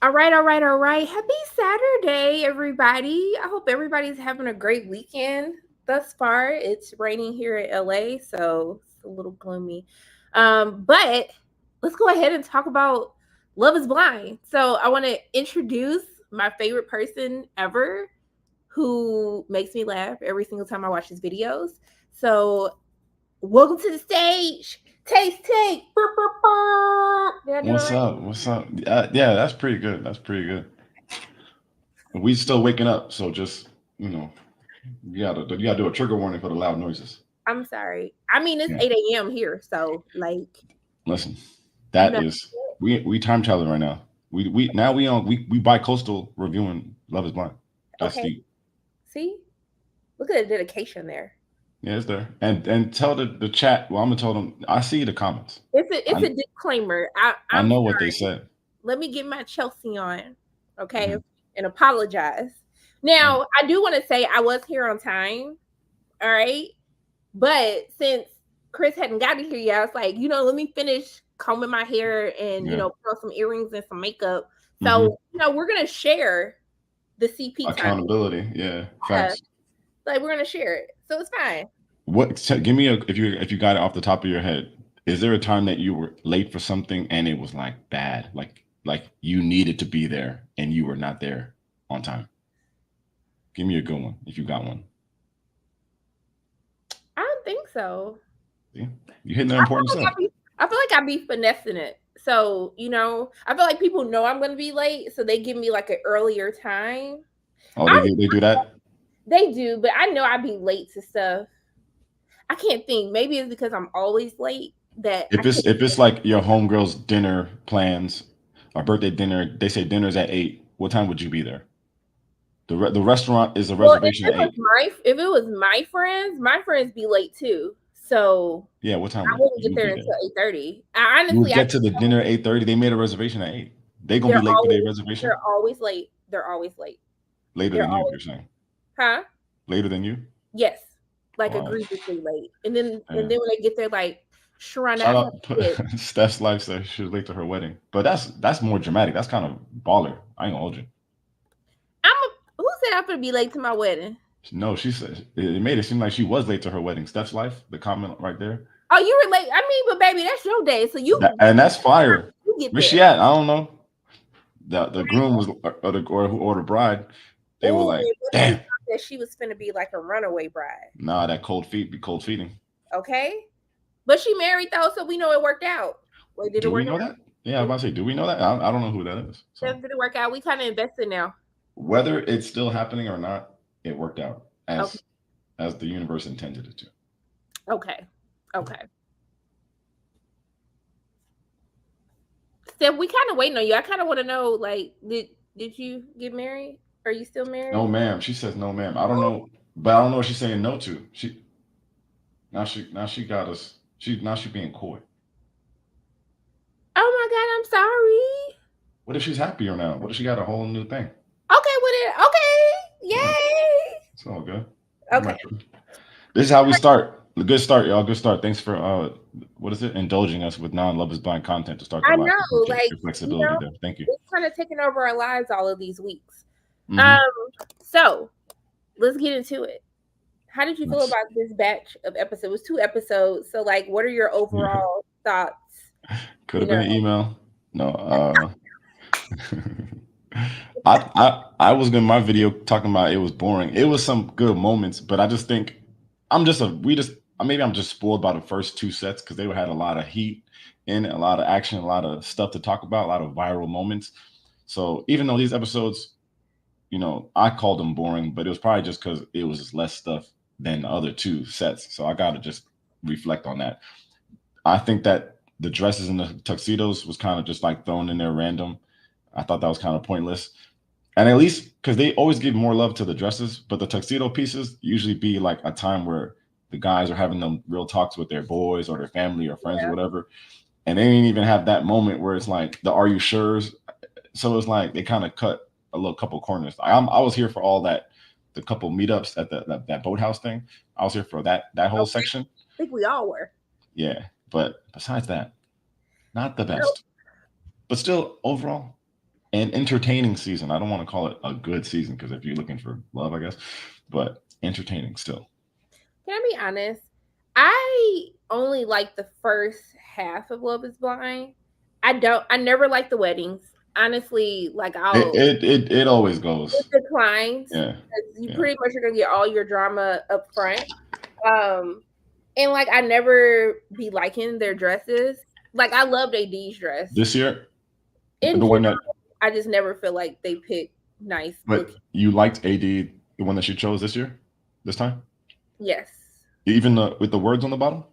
All right, all right, all right. Happy Saturday, everybody. I hope everybody's having a great weekend thus far. It's raining here in LA, so it's a little gloomy. But let's go ahead and talk about Love is Blind. So I want to introduce my favorite person ever who makes me laugh every single time I watch his videos. So welcome to the stage. Taste take. Burr, burr, burr. Did I do it What's right? up? What's up? Yeah, that's pretty good. That's pretty good. We still waking up, so just you know, you gotta do a trigger warning for the loud noises. I'm sorry. I mean, it's Yeah. 8 a.m. here, so like, Listen, you that know. is we time traveling right now. We now we bi-coastal reviewing Love Is Blind. That's Okay, deep. see, look at the dedication there. Yeah, it's there. And tell the chat. Well, I'm gonna tell them. I see the comments. It's I a disclaimer. I I'm know what they sorry. said. Let me get my Chelsea on, okay, Hmm. and apologize. Hmm. Now, I do want to say I was here on time, all right, but since Chris hadn't gotten here yet, I was like, let me finish combing my hair and Yeah. put on some earrings and some makeup. Hmm. So we're gonna share the CP time. Accountability. Yeah. Yeah, Facts. like we're gonna share it, so it's fine. Give me a if you got it off the top of your head. Is there a time that you were late for something and it was like bad, like you needed to be there and you were not there on time? Give me a good one if you got one. I don't think so. See, you hitting the I feel important like stuff. I feel like I be finessing it. So, I feel like people know I'm gonna be late, so they give me like an earlier time. Oh, I they do that. They do, but I know I be late to stuff. I can't think. Maybe it's because I'm always late that I can't. If it's like your homegirl's dinner plans, or birthday dinner, they say dinner's at 8. What time would you be there? The restaurant is a Well, reservation at 8. if it was my friends be late too. So Yeah, what time I would wouldn't get you there be there? until 8:30. I You would honestly, I get to the dinner at 8:30. They made a reservation at 8. They gonna be they're late for their always reservation they're always late. They're always late. later They're than you. always You're saying huh? later than you. Yes, like Wow. egregiously late. And then Yeah. when they get there, like, Sharana, I Shout have out kids. Steph's life says she was late to her wedding, but that's more dramatic. That's kind of baller. I ain't gonna hold you. Who said I'm gonna be late to my wedding? No, she said it made it seem like she was late to her wedding. Steph's life, the comment right there, Oh, you were late. I mean, but baby, that's your day, so and that's fire. you get Where's there. she at? I don't know. The groom was or the bride. They were Oh, like, what if he damn, thought that she was gonna be like a runaway bride? nah, that cold feet be cold feeding. Okay, but she married though, so we know it worked out. Wait, did it Do we work know that? Yeah, I was out? about to say, do we know that? I don't know who that is. So Did it work out? We kind of invested now. whether it's still happening or not, it worked out Okay, as the universe intended it to. okay, okay. Steph, we kind of waiting on you. I kind of want to know, like, did you get married? Are you still No, married? ma'am. She says no, ma'am. I don't know, but I don't know what she's saying no to. Now she got us. She being coy. Oh my God, I'm sorry. What if she's happier now? What if she got a whole new thing? Okay with it. Okay. Yeah, Yay. it's all good. I'm Okay. not sure. This is how we start. A good start, y'all. Good start. Thanks for what is it? Indulging us with non-love is blind content to start the I live. know, Appreciate like, your flexibility there. Thank you. it's kind of taken over our lives all of these weeks. Um, Mm-hmm. so let's get into it. How did you feel Nice. about this batch of episodes? It was 2 episodes. So, like, what are your overall thoughts? Could You have know, been an email. No. I was in my video talking about it was boring. It was some good moments, but I just think I'm just a we just maybe I'm just spoiled by the first two sets because they had a lot of heat in it, a lot of action, a lot of stuff to talk about, a lot of viral moments. So even though these episodes, I called them boring, but it was probably just because it was just less stuff than the other two sets. So I gotta just reflect on that. I think that the dresses and the tuxedos was kind of just like thrown in there random. I thought that was kind of pointless. And at least because they always give more love to the dresses, but the tuxedo pieces usually be like a time where the guys are having them real talks with their boys or their family or friends or yeah. whatever. And they didn't even have that moment where it's like the are you sure's. So it's like they kind of cut a little couple corners. I was here for all that, the couple meetups at that boathouse thing. I was here for that whole Okay. section. I think we all were. Yeah. But besides that, not the No, best. But still, overall, an entertaining season. I don't want to call it a good season because if you're looking for love, I guess, but entertaining still. Can I be honest? I only like the first half of Love is Blind. I never like the weddings. Honestly, like It always it goes. declines. Yeah, You yeah. pretty much are gonna get all your drama up front. Um and like I never be liking their dresses. Like I loved AD's dress. This year, In the one general, that, I just never feel like they pick nice but looking. you liked AD, the one that she chose this year, this time, Yes. even with the words on the bottom.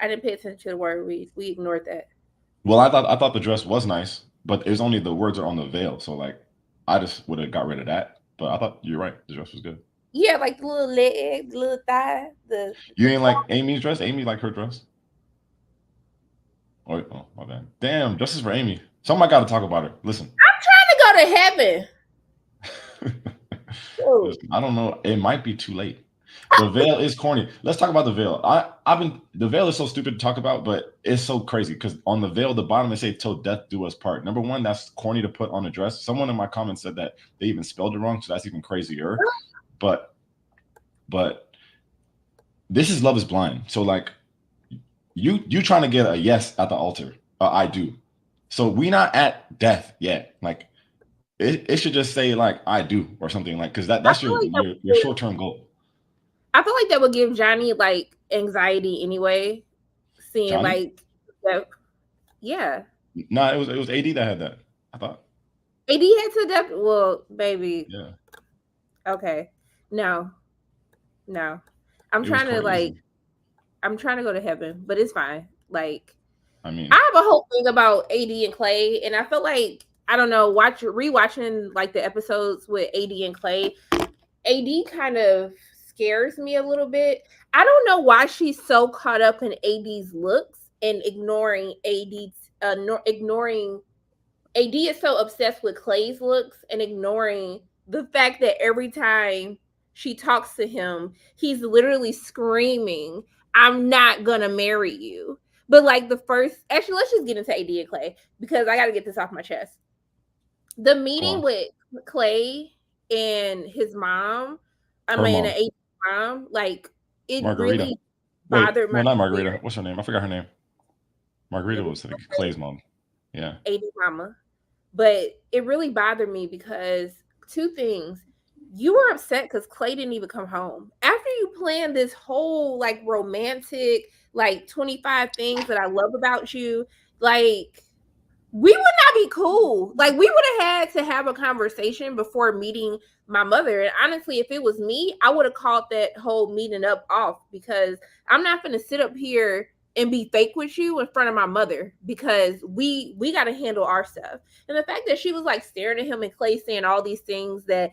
I didn't pay attention to the word. We ignored that. Well, I thought the dress was nice, but it's only the words are on the veil, so like I just would have got rid of that. But I thought you're right, the dress was good. Yeah, like the little leg, the little thigh, You the ain't like Amy's dress? Amy like her dress? Oh, my bad. Damn, justice for Amy. Something I got to talk about her. Listen. I'm trying to go to heaven. Dude. Listen, I don't know. It might be too late. The veil is corny. Let's talk about the veil. The veil is so stupid to talk about, but it's so crazy because on the veil, the bottom they say "till death do us part." Number one, that's corny to put on a dress. Someone in my comments said that they even spelled it wrong, so that's even crazier. But this is Love is Blind. So like you trying to get a yes at the altar. I do. So we not at death yet. Like it should just say like I do or something like because I that's feel like your short term goal. I feel like that would give Johnny like anxiety anyway. Seeing Johnny? like that, yeah. No, it was AD that had that. I thought. AD had to death. Well, baby, Yeah, okay, no, no. I'm it was trying to like crazy. I'm trying to go to heaven, but it's fine. Like I mean, I have a whole thing about AD and Clay, and I feel like I don't know, rewatching like the episodes with AD and Clay. AD kind of scares me a little bit. I don't know why she's so caught up in AD's looks and ignoring ignoring AD is so obsessed with Clay's looks and ignoring the fact that every time she talks to him, he's literally screaming, "I'm not gonna marry you." But like the first, actually, let's just get into AD and Clay because I got to get this off my chest. The go meeting on. with Clay and his mom, I Her mean, mom, AD's mom, like it Margarita. really Wait, bothered my no, not Margarita. spirit. What's her name? I forgot her name. Margarita It was was like Clay's mom. Yeah. AD mama. But it really bothered me because two things. You were upset because Clay didn't even come home. After you planned this whole like romantic, like 25 things that I love about you, like we would not be cool. Like we would have had to have a conversation before meeting my mother. And honestly, if it was me, I would have called that whole meeting up off because I'm not going to sit up here and be fake with you in front of my mother because we got to handle our stuff. And the fact that she was like staring at him and Clay saying all these things that,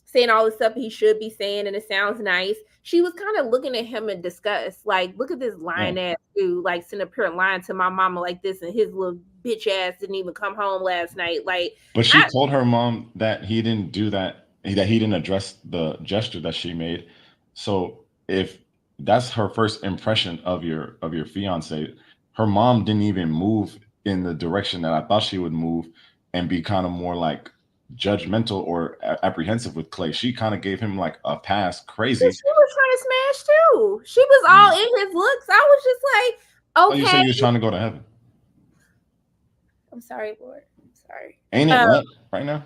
saying all the stuff he should be saying and it sounds nice. She was kind of looking at him in disgust. Like, look at this Yeah. lying ass dude, like sitting up here and lying to my mama like this, and his little bitch ass didn't even come home last night. Like, But she I told her mom that he didn't do that, that he didn't address the gesture that she made. So if that's her first impression of your fiance, her mom didn't even move in the direction that I thought she would move and be kind of more like judgmental or apprehensive with Clay. She kind of gave him like a pass, crazy. she was trying to smash too. She was all in his looks. I was just Oh, you like, said okay. you was trying to go to heaven. I'm sorry, Lord. I'm sorry. Ain't it what right now?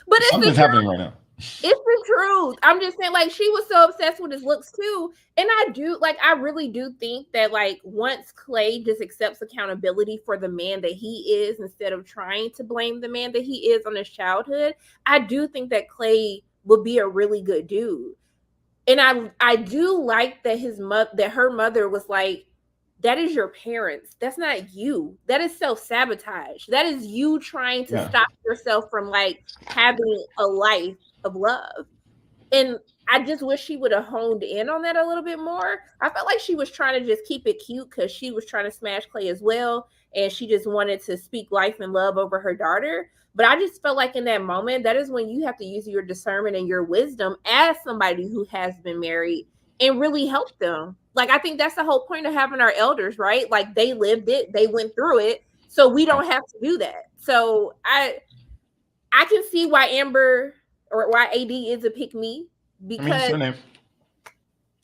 But it's Something's the happening right now. it's the truth. I'm just saying, like, she was so obsessed with his looks too. And I really do think that, like, once Clay just accepts accountability for the man that he is instead of trying to blame the man that he is on his childhood, I do think that Clay will be a really good dude. And I do like that her mother was like, that is your parents. That's not you. That is self-sabotage. That is you trying to Yeah. stop yourself from like having a life of love. And I just wish she would have honed in on that a little bit more. I felt like she was trying to just keep it cute because she was trying to smash Clay as well. And she just wanted to speak life and love over her daughter. But I just felt like in that moment, that is when you have to use your discernment and your wisdom as somebody who has been married and really help them. Like, I think that's the whole point of having our elders, right? Like, they lived it, they went through it. So we don't have to do that. So I can see why Amber or why AD is a pick me I mean, it's because her name.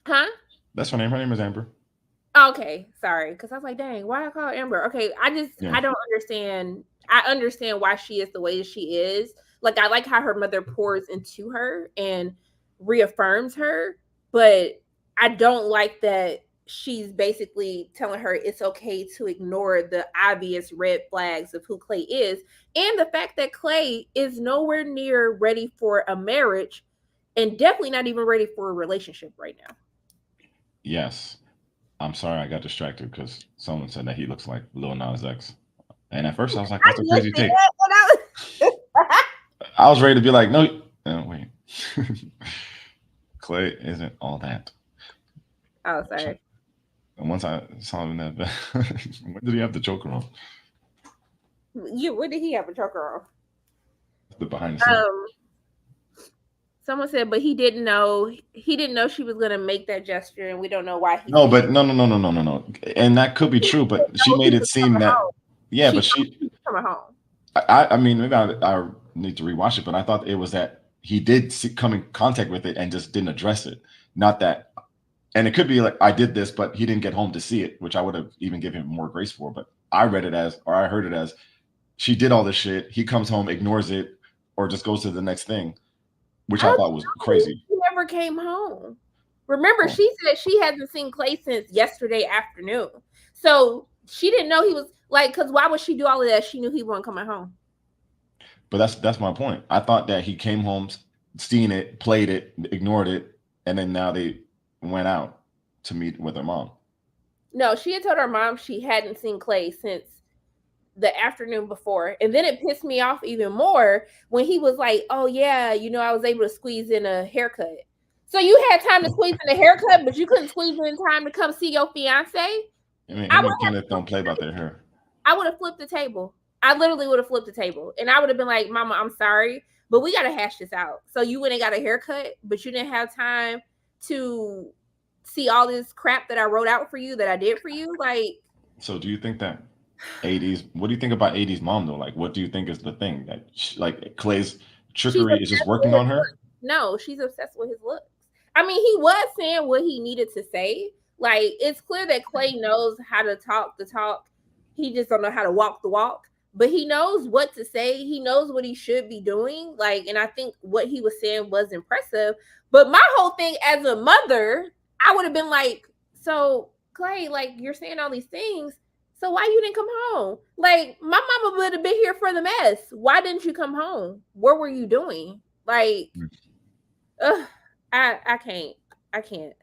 huh? That's her name. Her name is Amber. Okay, sorry, because I was like, dang, why I call her Amber? Okay, Yeah. I don't understand. I understand why she is the way that she is. Like I like how her mother pours into her and reaffirms her, but I don't like that she's basically telling her it's okay to ignore the obvious red flags of who Clay is and the fact that Clay is nowhere near ready for a marriage and definitely not even ready for a relationship right now. Yes. I'm sorry I got distracted because someone said that he looks like Lil Nas X. And at first I was like, I that's a did crazy see take. that when I was I was ready to be like, no, wait. Clay isn't all that. oh, sorry. And once I saw him in that, when did he have the choker on? What did he have a choker on? The behind the scenes. Um, someone said, but he didn't know. He didn't know she was gonna make that gesture, and we don't know why he No, said but no. And that could be he true, didn't but she know he made it was seem coming that, home. yeah, She but told she, him he was coming home. I mean, maybe I need to rewatch it, but I thought it was that he did come in contact with it and just didn't address it. Not that, and it could be like I did this, but he didn't get home to see it, which I would have even given him more grace for. But I read it as, or I heard it as, she did all this shit. He comes home, ignores it, or just goes to the next thing, which I I don't thought was know. crazy. He never came home. Remember, Oh, she said she hasn't seen Clay since yesterday afternoon. So she didn't know he was like, because why would she do all of that? She knew he wasn't coming home. but that's my point. I thought that he came home, seen it, played it, ignored it, and then now they went out to meet with her mom. No, she had told her mom she hadn't seen Clay since the afternoon before. And then it pissed me off even more when he was like, oh, yeah, I was able to squeeze in a haircut. So you had time to squeeze in a haircut, but you couldn't squeeze in time to come see your fiance? I mean, I him would and Kenneth don't play about their hair. I would have flipped the table. I literally would have flipped the table. And I would have been like, Mama, I'm sorry, but we got to hash this out. So you went and got a haircut, but you didn't have time to see all this crap that I wrote out for you that I did for you. Like, So do you think that AD's? What do you think about AD's mom though? Like, what do you think is the thing that like Clay's she's trickery is just obsessed with working his on her? looks. No, she's obsessed with his looks. I mean, he was saying what he needed to say. Like, it's clear that Clay knows how to talk the talk. He just don't know how to walk the walk. But he knows what to say. He knows what he should be doing. Like, and I think what he was saying was impressive. But my whole thing as a mother, I would have been like, so Clay, like you're saying all these things. So why you didn't come home? Like my mama would have been here for the mess. Why didn't you come home? What were you doing? Like, ugh, I can't. I can't.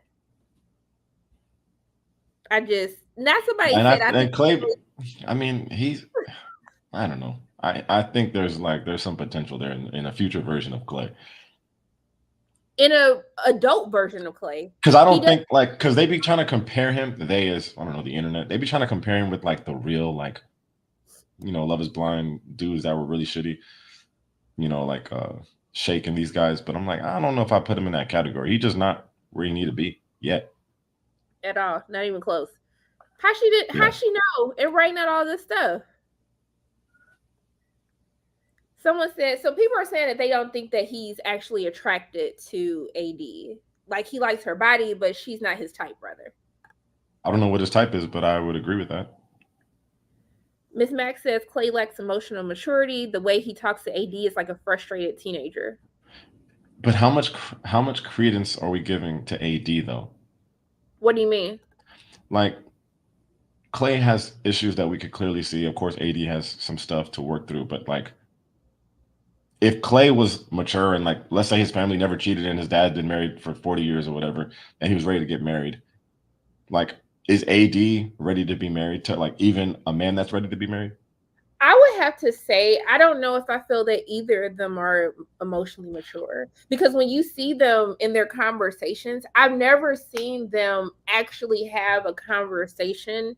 I just not somebody And said I think Clay, I mean, he's I don't know. I think there's some potential there in a future version of Clay. in a adult version of Clay. Because I He don't does think like because they be trying to compare him. They is I don't know the internet. They be trying to compare him with like the real like Love Is Blind dudes that were really shitty. Like Shake and these guys. But I'm like I don't know if I put him in that category. He's just not where he need to be yet. at all. Not even close. How Yeah. she know and writing out all this stuff? Someone said so people are saying that they don't think that he's actually attracted to AD. Like he likes her body, but she's not his type, brother. I don't know what his type is, but I would agree with that. Miss Max says Clay lacks emotional maturity. The way he talks to AD is like a frustrated teenager. But how much credence are we giving to AD though? What do you mean? Like Clay has issues that we could clearly see. Of course, AD has some stuff to work through, but like if Clay was mature and like let's say his family never cheated and his dad been married for 40 years or whatever, and he was ready to get married, like is AD ready to be married to like even a man that's ready to be married? I would have to say, I don't know if I feel that either of them are emotionally mature because when you see them in their conversations, I've never seen them actually have a conversation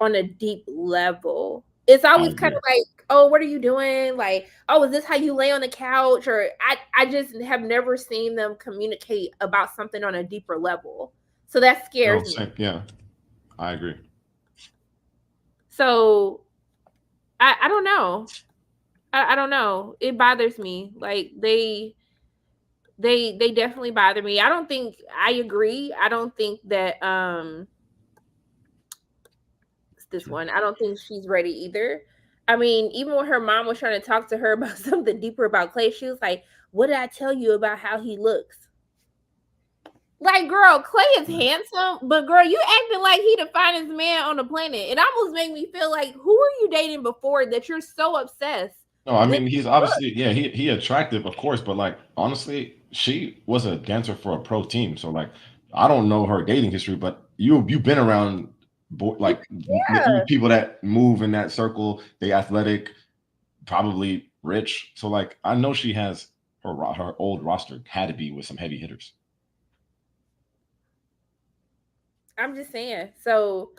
on a deep level. It's I always kind agree. of like, oh, what are you doing? Like, oh, is this how you lay on the couch? Or I just have never seen them communicate about something on a deeper level. So that No, scares me. same, yeah, I agree. So don't know. I don't know. It bothers me. Like they definitely bother me. I don't think I agree. I don't think that this one. I don't think she's ready either. I mean, even when her mom was trying to talk to her about something deeper about Clay, she was like, "What did I tell you about how he looks?" Like, girl, Clay is handsome, but girl, you acting like he the finest man on the planet. It almost made me feel like, who were you dating before that you're so obsessed No, I with? mean he's obviously he attractive, of course, but like honestly, she was a dancer for a pro team, so like I don't know her dating history, but you've been around like Yeah, people that move in that circle. They athletic, probably rich, so like I know she has her old roster had to be with some heavy hitters. I'm just saying. So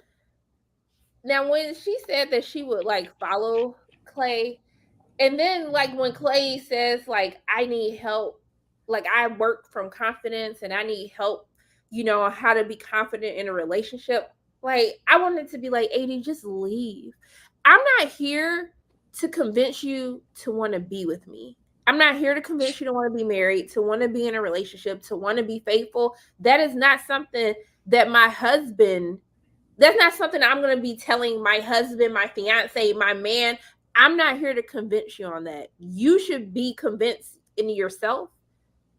now, when she said that she would like follow Clay, and then like when Clay says like I need help, like I work from confidence and I need help, on how to be confident in a relationship. Like I wanted to be like, AD, just leave. I'm not here to convince you to want to be with me. I'm not here to convince you to want to be married, to want to be in a relationship, to want to be faithful. That is not something that my husband, that's not something I'm going to be telling my husband, my fiance, my man. I'm not here to convince you on that. You should be convinced in yourself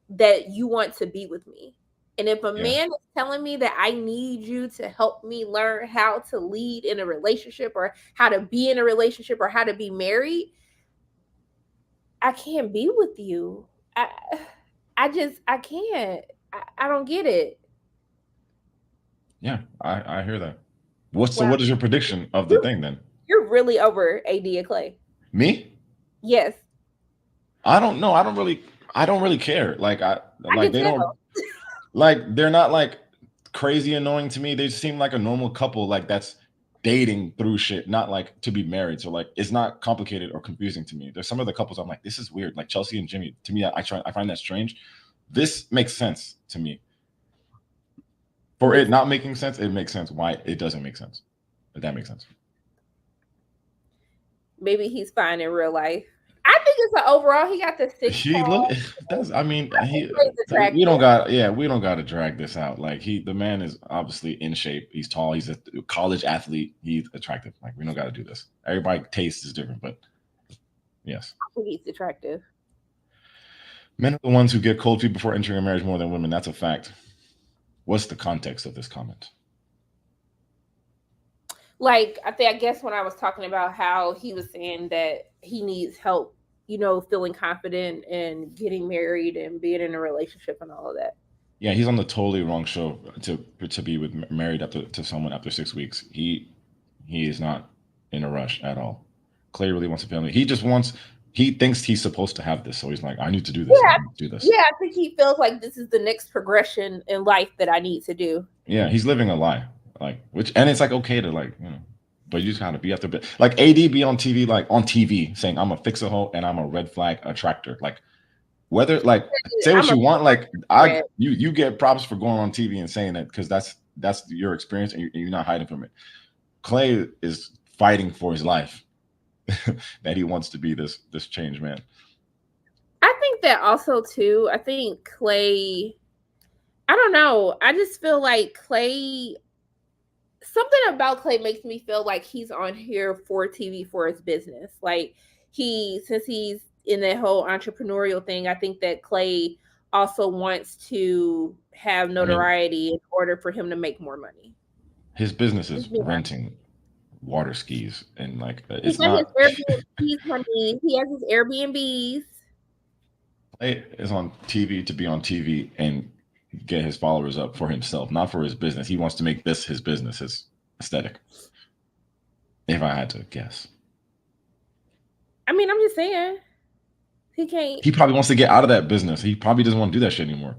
that you want to be with me. And if a Yeah, man is telling me that I need you to help me learn how to lead in a relationship or how to be in a relationship or how to be married, I can't be with you. I I can't. I don't get it. yeah, I hear that. So Wow. what is your prediction of the You're, thing then? you're really over AD and Clay. Me? Yes, I don't know. I don't really care. I can They don't tell. like they're not like crazy annoying to me. They just seem like a normal couple like that's dating through shit, not like to be married. So like it's not complicated or confusing to me. There's some of the couples I'm like, this is weird. Like Chelsea and Jimmy, to me, I find that strange. This makes sense to me. It For it makes not making sense, it makes sense why it doesn't make sense. If that makes sense. maybe he's fine in real life. I think it's an overall. He got the six He pack. look that's I mean I think he Clay's we attractive. don't got we don't got to drag this out. Like the man is obviously in shape. He's tall. He's a college athlete. He's attractive. Like we don't got to do this. Everybody taste is different, but yes, I think he's attractive. men are the ones who get cold feet before entering a marriage more than women. That's a fact. What's the context of this comment? Like I guess when I was talking about how he was saying that he needs help, feeling confident and getting married and being in a relationship and all of that. Yeah, he's on the totally wrong show to be with married up to someone after 6 weeks. He is not in a rush at all. Clay really wants a family. He thinks he's supposed to have this, so he's like, I need to do this. I Yeah, need to do this. yeah. I think he feels like this is the next progression in life that I need to do. Yeah, he's living a lie. Like and it's like okay to like, but you just gotta be after like AD be on TV, like on TV saying I'm a fix a hole and I'm a red flag attractor. Like whether like say what I'm a you want, like friend. you get props for going on TV and saying that because that's your experience and you're not hiding from it. Clay is fighting for his life that he wants to be this change man. I think that also too. I think Clay. I don't know. I just feel like Clay, something about Clay makes me feel like he's on here for TV for his business. Like since he's in that whole entrepreneurial thing, I think that Clay also wants to have I mean, notoriety in order for him to make more money. his business is Just being honest. renting water skis and like He's it's got his not Airbnbs, honey. He has his Airbnbs. Clay is on TV to be on TV and get his followers up for himself, not for his business. He wants to make this his business, his aesthetic. If I had to guess, I mean, I'm just saying he can't. he probably wants to get out of that business. He probably doesn't want to do that shit anymore.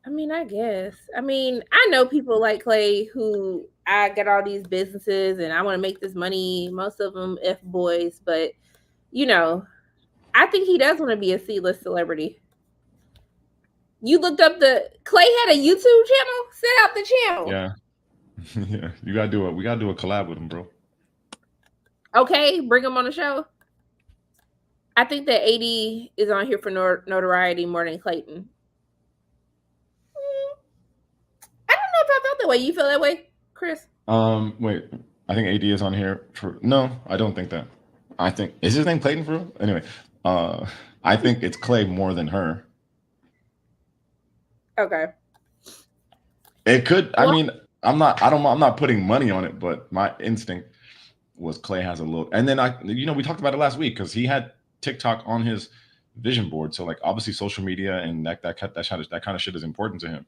I mean, I guess. I mean, I know people like Clay who I got all these businesses and I want to make this money. Most of them F boys, but you know, I think he does want to be a C-list celebrity. You looked up Clay had a YouTube channel? Set out the channel. Yeah, yeah. You gotta do it. We gotta do a collab with him, bro. Okay, bring him on the show. I think that AD is on here for notoriety more than Clayton. I don't know if I felt that way. You feel that way, Chris? Wait. I think AD is on here for no. I don't think that. I think is his name Clayton for real? Anyway, I think it's Clay more than her. Okay. It could. I mean, I'm not. I don't. I'm not putting money on it, but my instinct was Clay has a little. And then we talked about it last week because he had TikTok on his vision board. So like, obviously, social media and that kind of shit is important to him.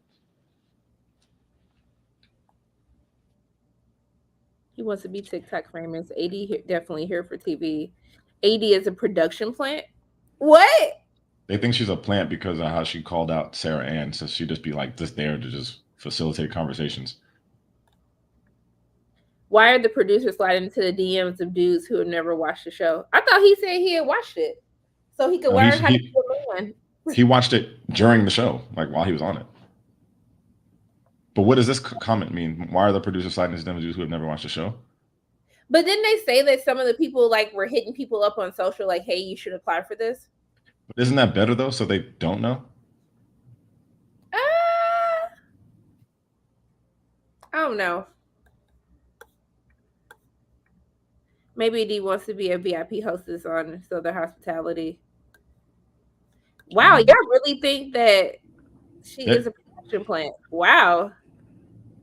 He wants to be TikTok famous. AD definitely here for TV. AD is a production plant. What? They think she's a plant because of how she called out Sarah Ann. So she'd just be like just there to just facilitate conversations. Why are the producers sliding into the DMs of dudes who have never watched the show? I thought he said he had watched it, so he could learn how to do it. He watched it during the show, like while he was on it. But what does this comment mean? Why are the producers sliding into them dudes who have never watched the show? But didn't they say that some of the people like were hitting people up on social, like, "Hey, you should apply for this"? But isn't that better though? So they don't know. I don't know. Maybe D wants to be a VIP hostess on Southern Hospitality. Wow, y'all really think that she is a production plant? Wow.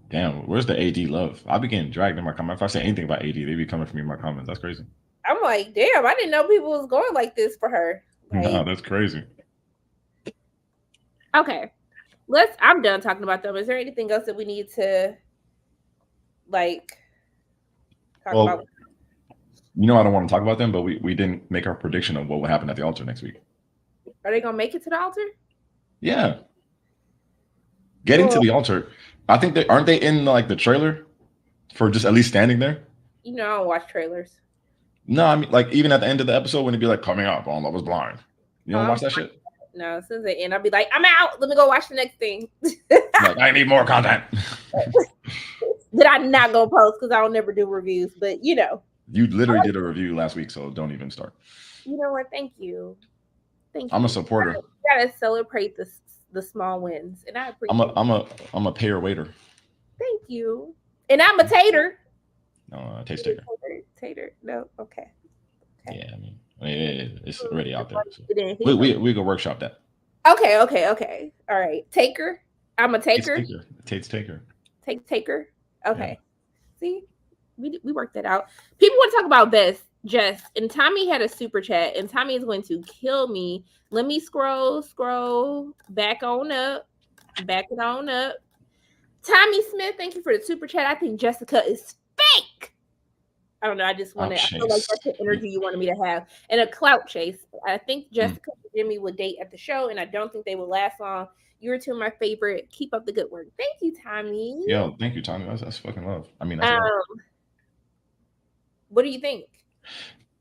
Damn, where's the AD love? I'll be getting dragged in my comments. If I say anything about AD, they be coming for me in my comments. That's crazy. I'm like, damn, I didn't know people was going like this for her. Like, no, that's crazy. Okay. I'm done talking about them. Is there anything else that we need to like talk about? You know, I don't want to talk about them, but we didn't make our prediction of what will happen at the altar next week. Are they gonna make it to the altar? Yeah. Getting to the altar. I think aren't they in like the trailer for just at least standing there? You know, I don't watch trailers. No, I mean like even at the end of the episode when it'd be like coming up on Love Is Blind. You don't watch that shit? No, as soon as they end, I'll be like, I'm out. Let me go watch the next thing. Like, I need more content. That I'm not gonna post because I don't never do reviews, but you know. You literally did a review last week, so don't even start. You know what? Thank you. Thank you. I'm a supporter. You gotta celebrate the small wins, and I appreciate. I'm a payer waiter. Thank you. And I'm a tater. No, taste taker. Tater. No, okay. Yeah, I mean it's already out there. So. We go workshop that. Okay. All right. Taker. I'm a taker. Taker. Taker. Okay. Yeah. See, we worked that out. People want to talk about this. Jess and Tommy had a super chat, and Tommy is going to kill me. Let me scroll back on up. Back it on up. Tommy Smith, thank you for the super chat. I think Jessica is fake. I don't know. I just want to. I feel like that's the energy you wanted me to have. And a clout chase. I think Jessica and Jimmy would date at the show, and I don't think they will last long. You're two of my favorite. Keep up the good work. Thank you, Tommy. Yo, thank you, Tommy. That's fucking love. I mean, that's love. What do you think?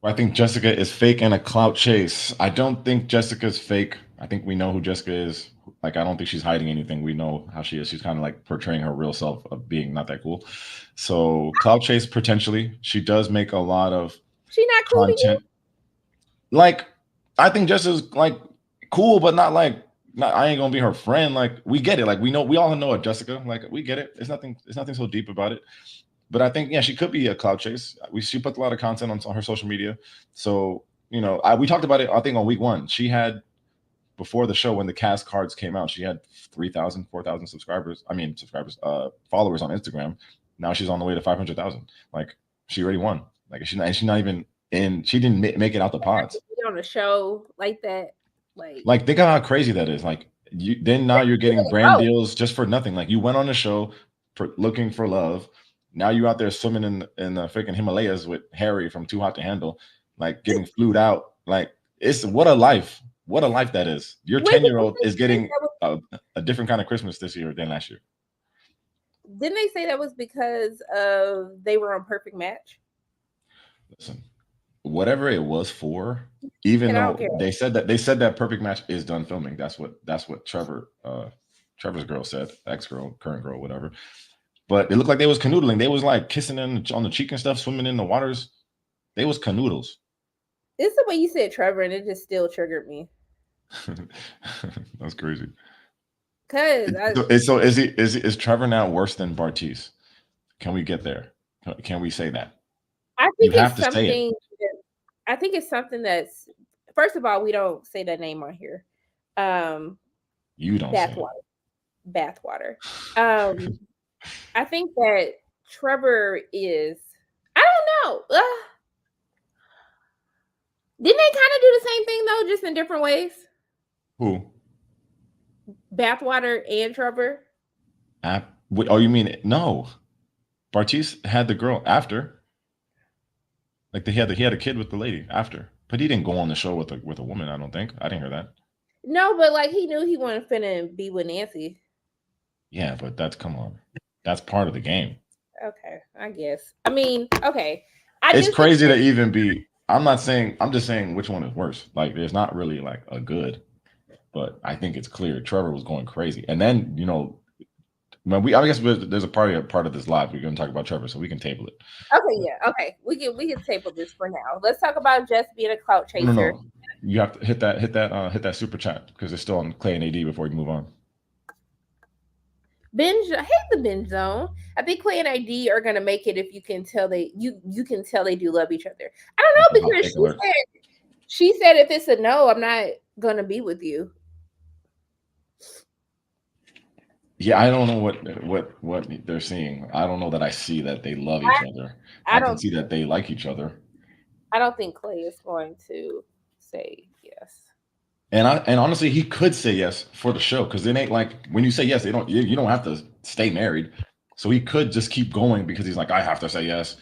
I think Jessica is fake and a clout chase. I don't think Jessica's fake. I think we know who Jessica is. Like, I don't think she's hiding anything. We know how she is. She's kind of like portraying her real self of being not that cool. So clout chase potentially. She does make a lot of content. Like, I think Jessica's like cool, but not like I ain't gonna be her friend. Like, we get it. Like, we all know it, Jessica. Like, we get it. It's nothing so deep about it. But I think, yeah, she could be a clout chase. She put a lot of content on her social media. So, you know, we talked about it, I think, on week 1. She had, before the show, when the cast cards came out, she had 3,000, 4,000 followers on Instagram. Now she's on the way to 500,000. Like, she already won. Like, she's not even in, she didn't make it out the pods. On a show like that. Like, think of how crazy that is. Like, now you're getting brand deals just for nothing. Like, you went on a show looking for love. Now you out there swimming in the freaking Himalayas with Harry from Too Hot to Handle, like getting flued out. Like, it's what a life that is. Your 10-year-old is getting a different kind of Christmas this year than last year. Didn't they say that was because they were on Perfect Match? Listen, whatever it was for, even though they said that Perfect Match is done filming. That's what Trevor's girl said, ex-girl, current girl, whatever. But it looked like they was canoodling. They was like kissing on the cheek and stuff, swimming in the waters. They was canoodles. It's the way you said Trevor, and it just still triggered me. That's crazy. Cause So is Trevor now worse than Bartiz? Can we get there? Can we say that? I You think have it's to say it. something. I think it's something that's. First of all, we don't say that name on here. You don't say Bathwater. I think that Trevor is. I don't know. Didn't they kind of do the same thing though, just in different ways? Who? Bathwater and Trevor. Oh, you mean no? Bartiz had the girl after. Like he had a kid with the lady after, but he didn't go on the show with a woman. I don't think. I didn't hear that. No, but like he knew he wasn't finna be with Nancy. Yeah, but come on. That's part of the game. Okay, I guess. I mean, okay. It's crazy to even be. I'm not saying. I'm just saying which one is worse. Like, there's not really like a good, but I think it's clear Trevor was going crazy, and then I guess there's a part of this live we're going to talk about Trevor, so we can table it. Okay, yeah, okay. We can table this for now. Let's talk about Jess being a clout chaser. No. You have to hit that super chat because it's still on Clay and AD before you move on. Binge, I hate the binge zone. I think Clay and AD are gonna make it if you can tell you can tell they do love each other. I don't know because she said if it's a no, I'm not gonna be with you. Yeah, I don't know what they're seeing. I don't know that I see that they love each other. I can see that they like each other. I don't think Clay is going to say yes. And honestly, he could say yes for the show because it ain't like when you say yes, you don't have to stay married. So he could just keep going because he's like, I have to say yes.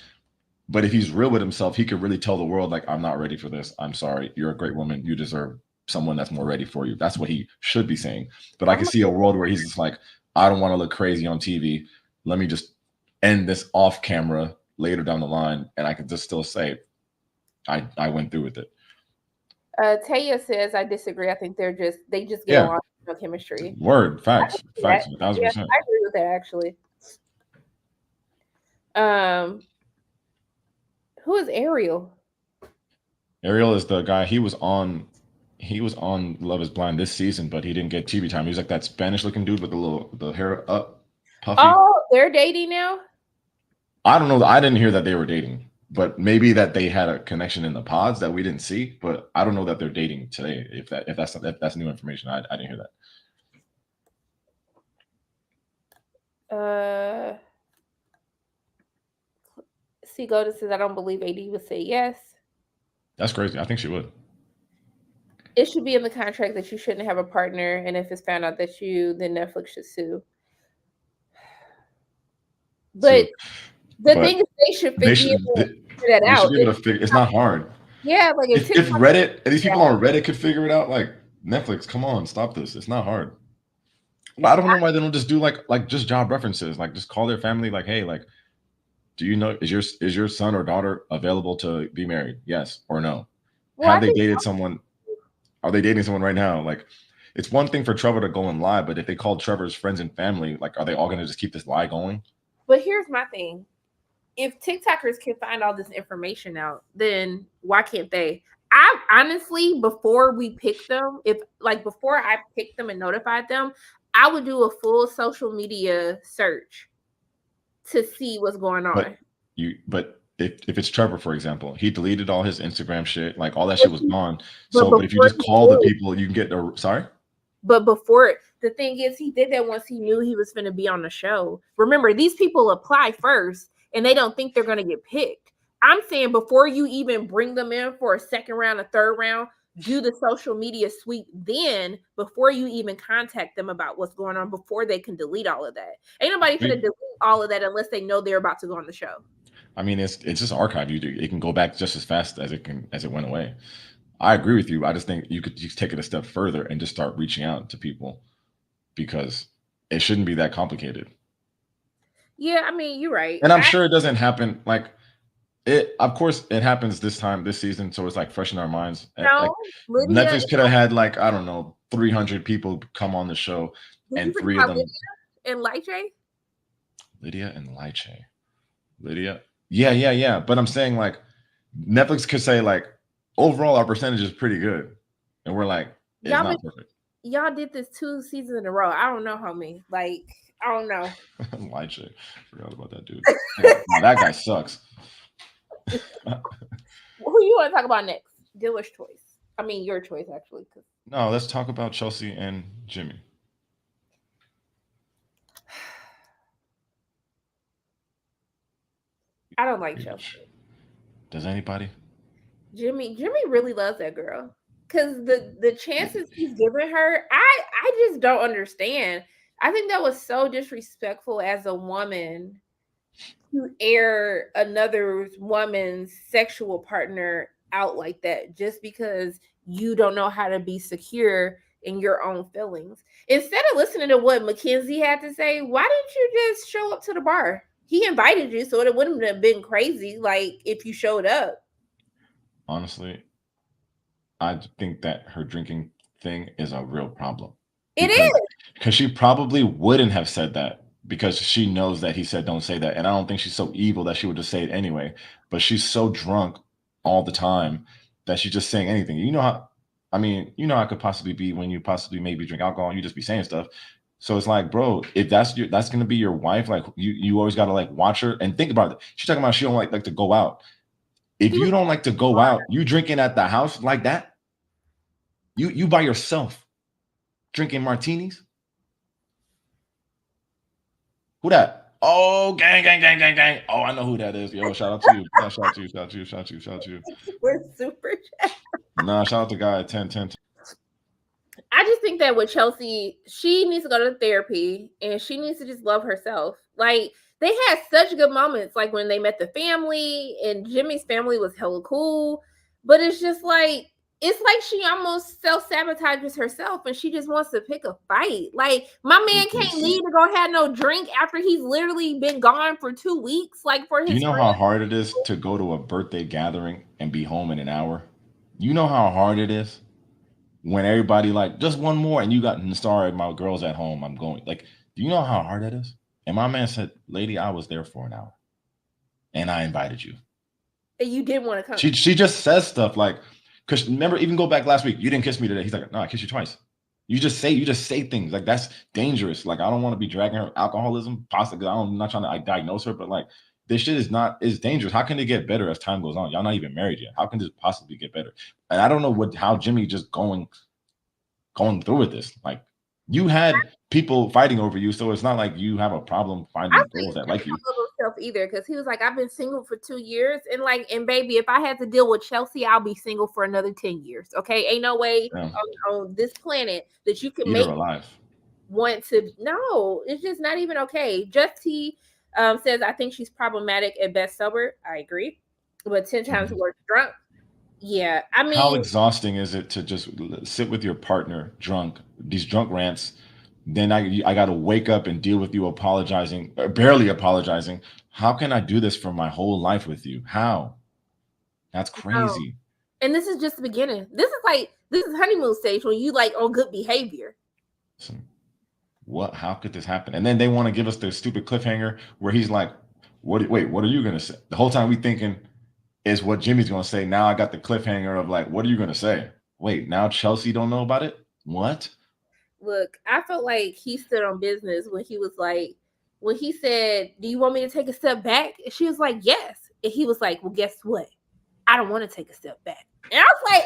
But if he's real with himself, he could really tell the world, like, I'm not ready for this. I'm sorry. You're a great woman. You deserve someone that's more ready for you. That's what he should be saying. But I can see a world where he's just like, I don't want to look crazy on TV. Let me just end this off camera later down the line. And I could just still say, I went through with it. Taya says, I disagree. I think they just get along, no chemistry. Word, facts, 1,000%. I agree with that actually. Who is Ariel? Ariel is the guy. He was on Love Is Blind this season, but he didn't get TV time. He was like that Spanish-looking dude with the hair up, puffy. Oh, they're dating now? I don't know. I didn't hear that they were dating. But maybe that they had a connection in the pods that we didn't see. But I don't know that they're dating today. If that's new information, I didn't hear that. Seagoda says, I don't believe AD would say yes. That's crazy. I think she would. It should be in the contract that you shouldn't have a partner, and if it's found out that then Netflix should sue. But the thing is, they should figure that out. It's not hard. Yeah, like if Reddit and these people on Reddit could figure it out, like Netflix, come on, stop this. It's not hard. I don't know why they don't just do like just job references, like just call their family, like, hey, like, do you know is your son or daughter available to be married? Yes or no? Well, have they dated someone? Are they dating someone right now? Like, it's one thing for Trevor to go and lie, but if they called Trevor's friends and family, like, are they all going to just keep this lie going? But here's my thing. If TikTokers can find all this information out, then why can't they? I honestly, before we pick them, before I picked them and notified them, I would do a full social media search to see what's going on. But if it's Trevor, for example, he deleted all his Instagram shit, like all that shit was gone. But if you just call the people, you can get the sorry. But before the thing is, he did that once he knew he was going to be on the show. Remember, these people apply first, and they don't think they're going to get picked. I'm saying before you even bring them in for a second round, a third round, do the social media sweep then before you even contact them about what's going on, before they can delete all of that. Ain't nobody going to delete all of that unless they know they're about to go on the show. I mean, it's just archive. It can go back just as fast as it went away. I agree with you. I just think you could just take it a step further and just start reaching out to people because it shouldn't be that complicated. Yeah, I mean, you're right. And I'm sure it doesn't happen like it. Of course, it happens this season, so it's like fresh in our minds. No, like, Netflix could have had like, I don't know, 300 people come on the show, and 3 of them. Lydia and Lyche. Lydia and Lyche. Lydia. Yeah. But I'm saying like Netflix could say like, overall our percentage is pretty good, and we're like, it's not perfect. Y'all did this 2 seasons in a row. I don't know how many. Like, I don't know. Light shit. Forgot about that dude. Yeah, no, that guy sucks. Who you want to talk about next? Dealer's choice. I mean, your choice, actually. No, let's talk about Chelsea and Jimmy. I don't like Chelsea. Does anybody? Jimmy really loves that girl. Cause the chances he's given her, I just don't understand. I think that was so disrespectful as a woman to air another woman's sexual partner out like that just because you don't know how to be secure in your own feelings. Instead of listening to what Mackenzie had to say, why didn't you just show up to the bar? He invited you, so it wouldn't have been crazy like if you showed up. Honestly, I think that her drinking thing is a real problem. It is. Because she probably wouldn't have said that because she knows that he said don't say that. And I don't think she's so evil that she would just say it anyway. But she's so drunk all the time that she's just saying anything. You know how, I mean, you know how it could possibly be when you possibly maybe drink alcohol and you just be saying stuff. So it's like, bro, if that's gonna be your wife, like you always gotta like watch her and think about it. She's talking about she don't like to go out. If you don't like to go out, you drinking at the house like that, you by yourself drinking martinis. Who that? Oh, gang. Oh, I know who that is. Yo, shout out to you. Shout out to you. We're super chat. Nah, shout out to guy at 10. I just think that with Chelsea, she needs to go to therapy and she needs to just love herself. Like, they had such good moments, like when they met the family and Jimmy's family was hella cool. But it's just like, it's like she almost self-sabotages herself and she just wants to pick a fight. Like, my man can't leave to go have no drink after he's literally been gone for 2 weeks. Like, for his You know how hard it is to go to a birthday gathering and be home in an hour? You know how hard it is when everybody like, just one more, and you got, sorry, my girl's at home, I'm going. Like, do you know how hard that is? And my man said, lady, I was there for an hour and I invited you. And you didn't want to come. She just says stuff like, because remember, even go back last week, you didn't kiss me today. He's like, no, I kissed you twice. You just say things like that's dangerous. Like, I don't want to be dragging her alcoholism, possibly. I'm not trying to like diagnose her, but like this shit is dangerous. How can it get better as time goes on? Y'all not even married yet. How can this possibly get better? And I don't know how Jimmy just going through with this. Like, you had people fighting over you, so it's not like you have a problem finding girls that like you. Either, because he was like, I've been single for 2 years, and like, and baby, if I had to deal with Chelsea, I'll be single for another 10 years. Okay, ain't no way on this planet that you can make alive. Want to. No, it's just not even okay. Just he says, I think she's problematic at best sober. I agree, but 10 times worse drunk. Yeah, I mean, how exhausting is it to just sit with your partner drunk, these drunk rants? Then I got to wake up and deal with you apologizing, or barely apologizing. How can I do this for my whole life with you? How? That's crazy. And this is just the beginning. This is honeymoon stage when you like on good behavior. What? How could this happen? And then they want to give us the stupid cliffhanger where he's like, "What? Wait, what are you gonna say?" The whole time we thinking is what Jimmy's gonna say. Now I got the cliffhanger of like, "What are you gonna say?" Wait, now Chelsea don't know about it? What? Look, I felt like he stood on business when he was like, when he said, "Do you want me to take a step back?" And she was like, "Yes." And he was like, "Well, guess what? I don't want to take a step back." And I was like,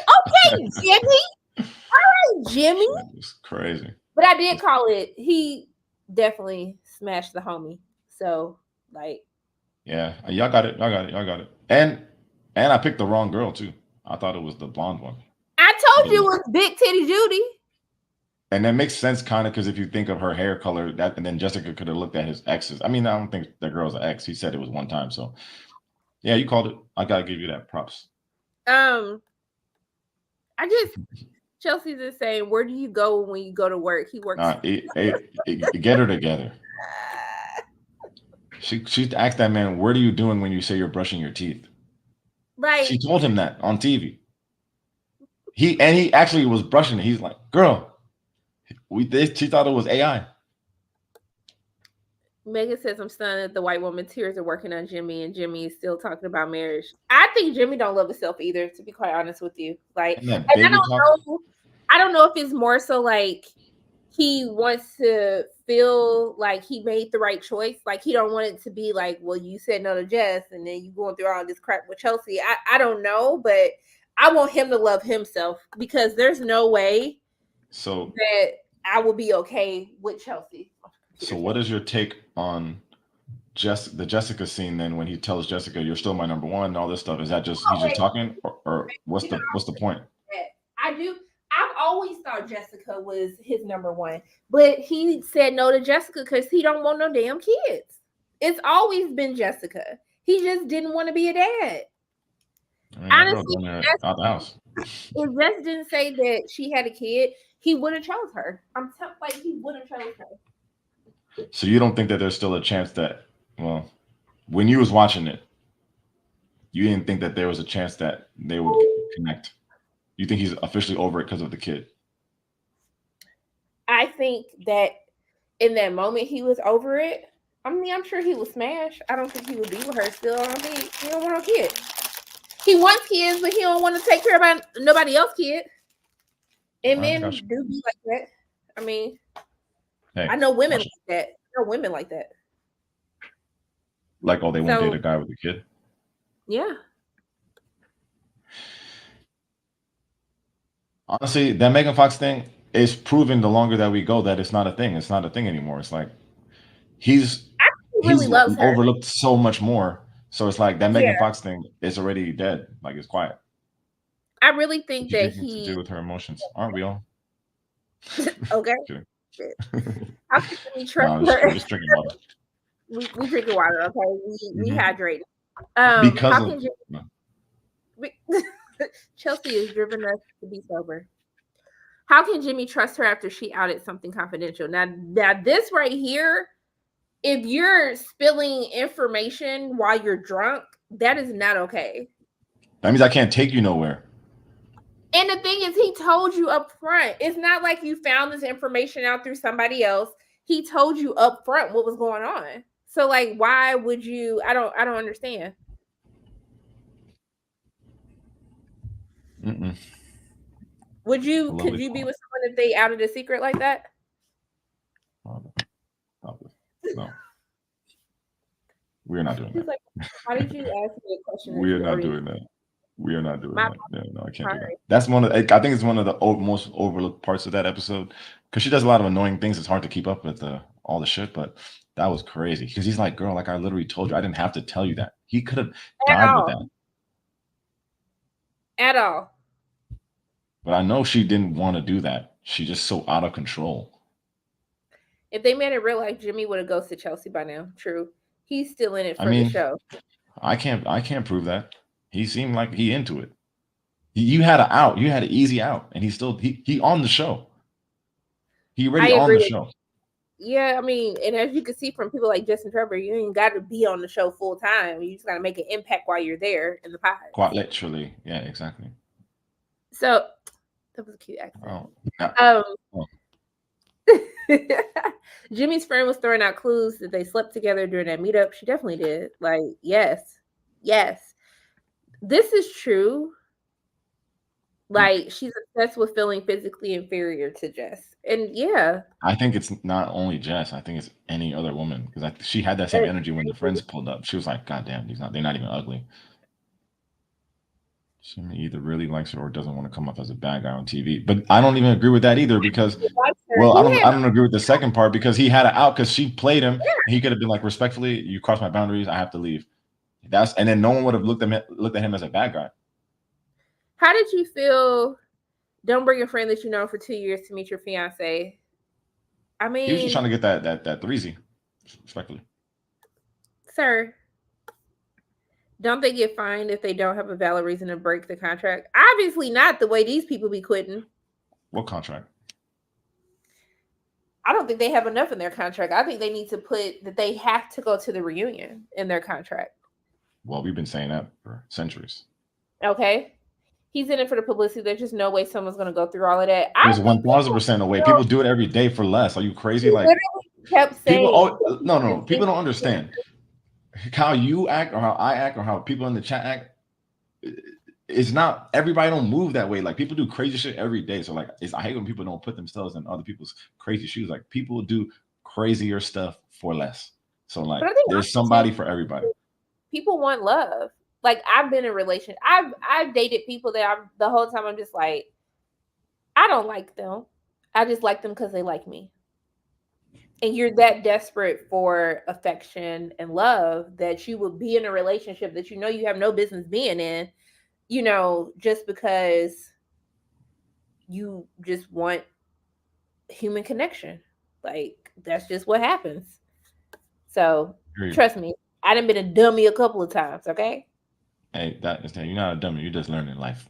"Okay, Jimmy. All right, Jimmy." It's crazy. But I did call it. He definitely smashed the homie. So, like, yeah, y'all got it. And I picked the wrong girl too. I thought it was the blonde one. I told you it was Big Titty Judy. And that makes sense, kind of, because if you think of her hair color, that, and then Jessica could have looked at his exes. I mean, I don't think the girl's an ex. He said it was one time, so yeah, you called it. I gotta give you that props. I just Chelsea's just saying, where do you go when you go to work? He works. Get her together. She asked that man, "What are you doing when you say you're brushing your teeth?" Like, she told him that on TV. He actually was brushing it. He's like, "Girl, she thought it was AI." Megan says, I'm stunned that the white woman tears are working on Jimmy and Jimmy is still talking about marriage. I think Jimmy don't love himself either, to be quite honest with you. Like, And that and baby talk. I don't know if it's more so like he wants to feel like he made the right choice. Like he don't want it to be like, well, you said no to Jess and then you going through all this crap with Chelsea. I don't know, but I want him to love himself because there's no way that I will be okay with Chelsea. So what is your take on the Jessica scene then when he tells Jessica you're still my number one and all this stuff? Is that just he's just talking or what's the point? I do. I've always thought Jessica was his number one, but he said no to Jessica because he don't want no damn kids. It's always been Jessica. He just didn't want to be a dad. Honestly, out the house. If Jess didn't say that she had a kid, he would have chose her. Like he would have chose her. So you don't think that there's still a chance that, well, when you was watching it, you didn't think that there was a chance that they would connect? You think he's officially over it because of the kid? I think that in that moment he was over it. I mean, I'm sure he was smashed. I don't think he would be with her still. I don't think he don't want no kid. He wants kids, but he don't want to take care of nobody else's kid. And men do be like that. I mean, hey, I know women like that. I know women like that. Like, oh, they won't date a guy with a kid? Yeah. Honestly, that Megan Fox thing is proven the longer that we go that it's not a thing. It's not a thing anymore. It's like he's loves her. Overlooked so much more. So it's like that Megan Fox thing is already dead. Like it's quiet. I really think that he to do with her emotions, aren't we all? Okay. How can we trust her? Just drinking water. We drinking water. Okay, we hydrate. Because how can Chelsea has driven us to be sober. How can Jimmy trust her after she outed something confidential? Now this right here, if you're spilling information while you're drunk, that is not okay. That means I can't take you nowhere. And the thing is, he told you up front. It's not like you found this information out through somebody else. He told you up front what was going on. So, like, why would you? I don't understand. Could you be with someone if they outed a secret like that? No. We're not doing that. Like, why did you ask me a question? We are not doing that. We are not doing that. No, I can't do that. That's one of I think it's one of the most overlooked parts of that episode because she does a lot of annoying things. It's hard to keep up with all the shit, but that was crazy because he's like, girl, like I literally told you, I didn't have to tell you that. He could have died with that. At all. But I know she didn't want to do that. She's just so out of control. If they made it real life, Jimmy would have ghosted Chelsea by now. True. He's still in it for the show. I can't prove that. He seemed like he into it. You had an out. You had an easy out, and he on the show. He already on the show. Yeah, I mean, and as you can see from people like Jess and Trevor, you ain't got to be on the show full time. You just got to make an impact while you're there in the pod. Quite literally, yeah, exactly. So that was a cute accent. Jimmy's friend was throwing out clues that they slept together during that meetup. She definitely did. Like, yes. This is true. Like, she's obsessed with feeling physically inferior to Jess. And yeah. I think it's not only Jess. I think it's any other woman. Because she had that same energy when the friends pulled up. She was like, God damn, they're not even ugly. She either really likes her or doesn't want to come up as a bad guy on TV. But I don't even agree with that either because, well, I don't agree with the second part because he had it out because she played him. And he could have been like, respectfully, you crossed my boundaries. I have to leave. And then no one would have looked at him as a bad guy. How did you feel? Don't bring a friend that you know for 2 years to meet your fiance. I mean, he was just trying to get that threesy, respectfully. Sir, don't they get fined if they don't have a valid reason to break the contract? Obviously not the way these people be quitting. What contract? I don't think they have enough in their contract. I think they need to put that they have to go to the reunion in their contract. Well, we've been saying that for centuries. Okay. He's in it for the publicity. There's just no way someone's going to go through all of that. There's 1,000% no way. People do it every day for less. Are you crazy? Like, kept People, saying, no. People don't understand how you act or how I act or how people in the chat act. It's not everybody don't move that way. Like people do crazy shit every day. So like, I hate when people don't put themselves in other people's crazy shoes. Like people do crazier stuff for less. So like, but I think there's somebody for everybody. people want love. Like I've been in a relationship. I've dated people that the whole time I'm just like, I don't like them. I just like them because they like me. And you're that desperate for affection and love that you would be in a relationship that you know you have no business being in, just because you just want human connection. Like that's just what happens. So trust me, I done been a dummy a couple of times, okay? Hey, you're not a dummy, you're just learning life.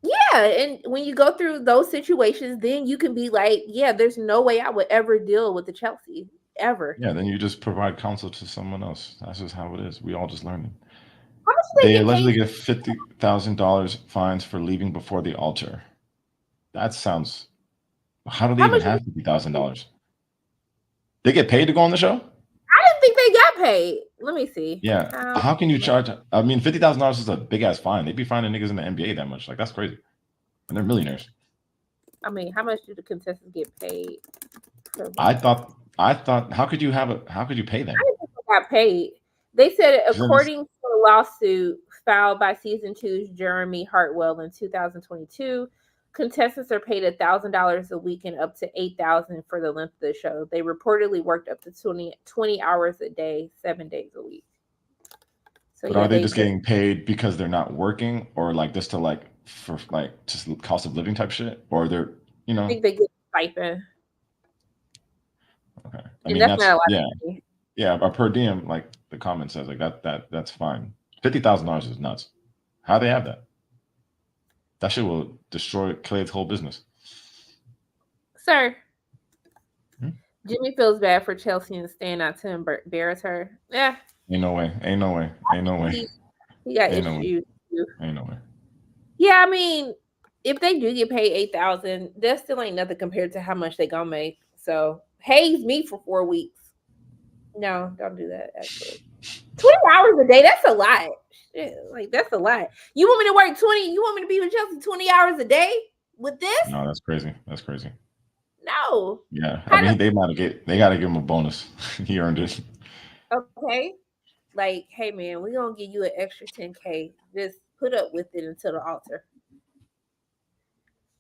Yeah, and when you go through those situations, then you can be like, yeah, there's no way I would ever deal with the Chelsea ever. Yeah, then you just provide counsel to someone else. That's just how it is. We all just learning. How much do They they get allegedly paid? get $50,000 fines for leaving before the altar. That sounds. How do they How even much? have $50,000? They get paid to go on the show? I didn't think they got paid. Let me see. Yeah. How can you charge? I mean, $50,000 is a big ass fine. They'd be fining niggas in the NBA that much. Like that's crazy. And they're millionaires. I mean, how much do the contestants get paid? I thought. How could you have a? How could you pay them? I didn't think they got paid. They said, according to a lawsuit filed by season 2's Jeramey Hartwell in 2022, contestants are paid $1,000 a week and up to $8,000 for the length of the show. They reportedly worked up to 20 hours a day, 7 days a week. So but are they just getting paid because they're not working, or like just to like for like just cost of living type shit, or they're I think they get stipend. Okay, I and mean that's not a lot of money. Yeah, but per diem, like the comment says, like that's fine. $50,000 is nuts. How do they have that? That shit will destroy Clay's whole business. Sir, Jimmy feels bad for Chelsea and staying out to embarrass her. Yeah. Ain't no way. Ain't no way. Ain't no way. He got Ain't issues. No way. Ain't no way. Yeah, I mean, if they do get paid 8,000, that still ain't nothing compared to how much they gonna make. So haze me for 4 weeks. No, don't do that. Actually, 20 hours a day. That's a lot. Shit, like that's a lot. You want me to work 20? You want me to be with Chelsea 20 hours a day with this? No, that's crazy. That's crazy. No. Yeah, I mean they got to give him a bonus. He earned it. Okay. Like, hey man, we're gonna give you an extra 10K. Just put up with it until the altar.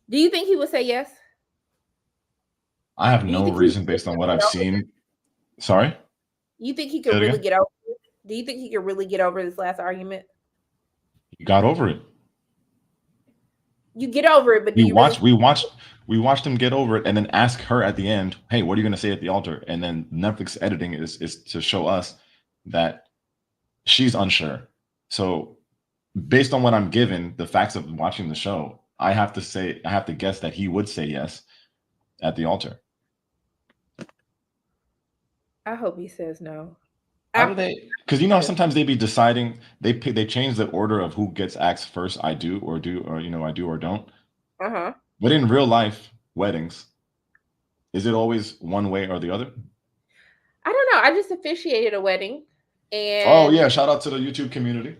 Do you think he would say yes? I have no reason based on what I've seen. Sorry? You think he could really get over it? Do you think he could really get over this last argument? He got over it. You get over it, but we watched him get over it and then ask her at the end, hey, what are you going to say at the altar? And then Netflix editing is to show us that she's unsure. So based on what I'm given, the facts of watching the show, I have to guess that he would say yes at the altar. I hope he says no. How do they? Because sometimes they be deciding they change the order of who gets asked first. I do or don't. But in real life weddings, is it always one way or the other? I don't know. I just officiated a wedding, and oh yeah, shout out to the YouTube community.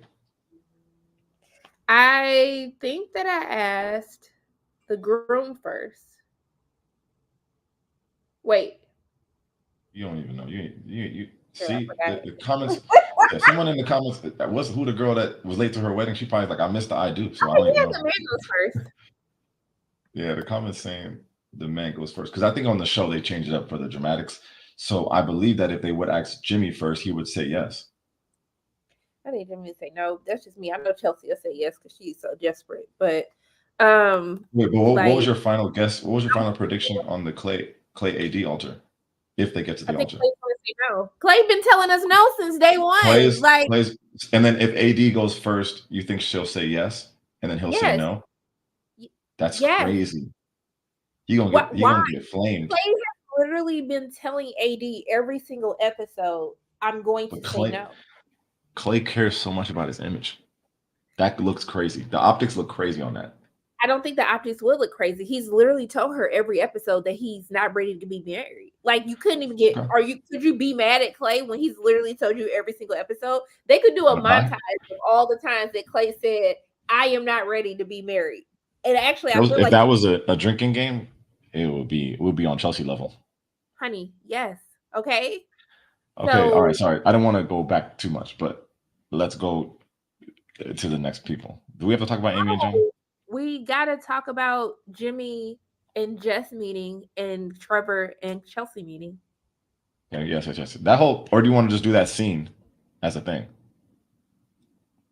I think that I asked the groom first. Wait. You don't even know. You see the comments. Yeah, someone in the comments was who the girl that was late to her wedding. She probably like, I missed the I do. So I don't even know. The man goes first. Yeah, the comments saying the man goes first because I think on the show they changed it up for the dramatics. So I believe that if they would ask Jimmy first, he would say yes. I think Jimmy would say no. That's just me. I know Chelsea will say yes because she's so desperate. But wait, but what was your final guess? What was your final prediction on the Clay AD altar? If they get to the altar. Clay's gonna say no. Clay been telling us no since day one. Clay's, and then if AD goes first, you think she'll say yes, and then he'll say no? That's crazy. You're gonna get flamed. Clay has literally been telling AD every single episode, I'm going to say no. Clay cares so much about his image. That looks crazy. The optics look crazy on that. I don't think the optics would look crazy. He's literally told her every episode that he's not ready to be married. Like, you couldn't even get. Okay. Could you be mad at Clay when he's literally told you every single episode? They could do a Would I? montage of all the times that Clay said, "I am not ready to be married." And actually, I feel If like, that was a drinking game, it would be on Chelsea level. honey, yes, okay. Okay, all right. So Sorry, I don't want to go back too much, but let's go to the next people. Do we have to talk about Amy and Jenny? we gotta talk about Jimmy and Jess meeting and Trevor and Chelsea meeting. Yeah, yes. That whole, or do you want to just do that scene as a thing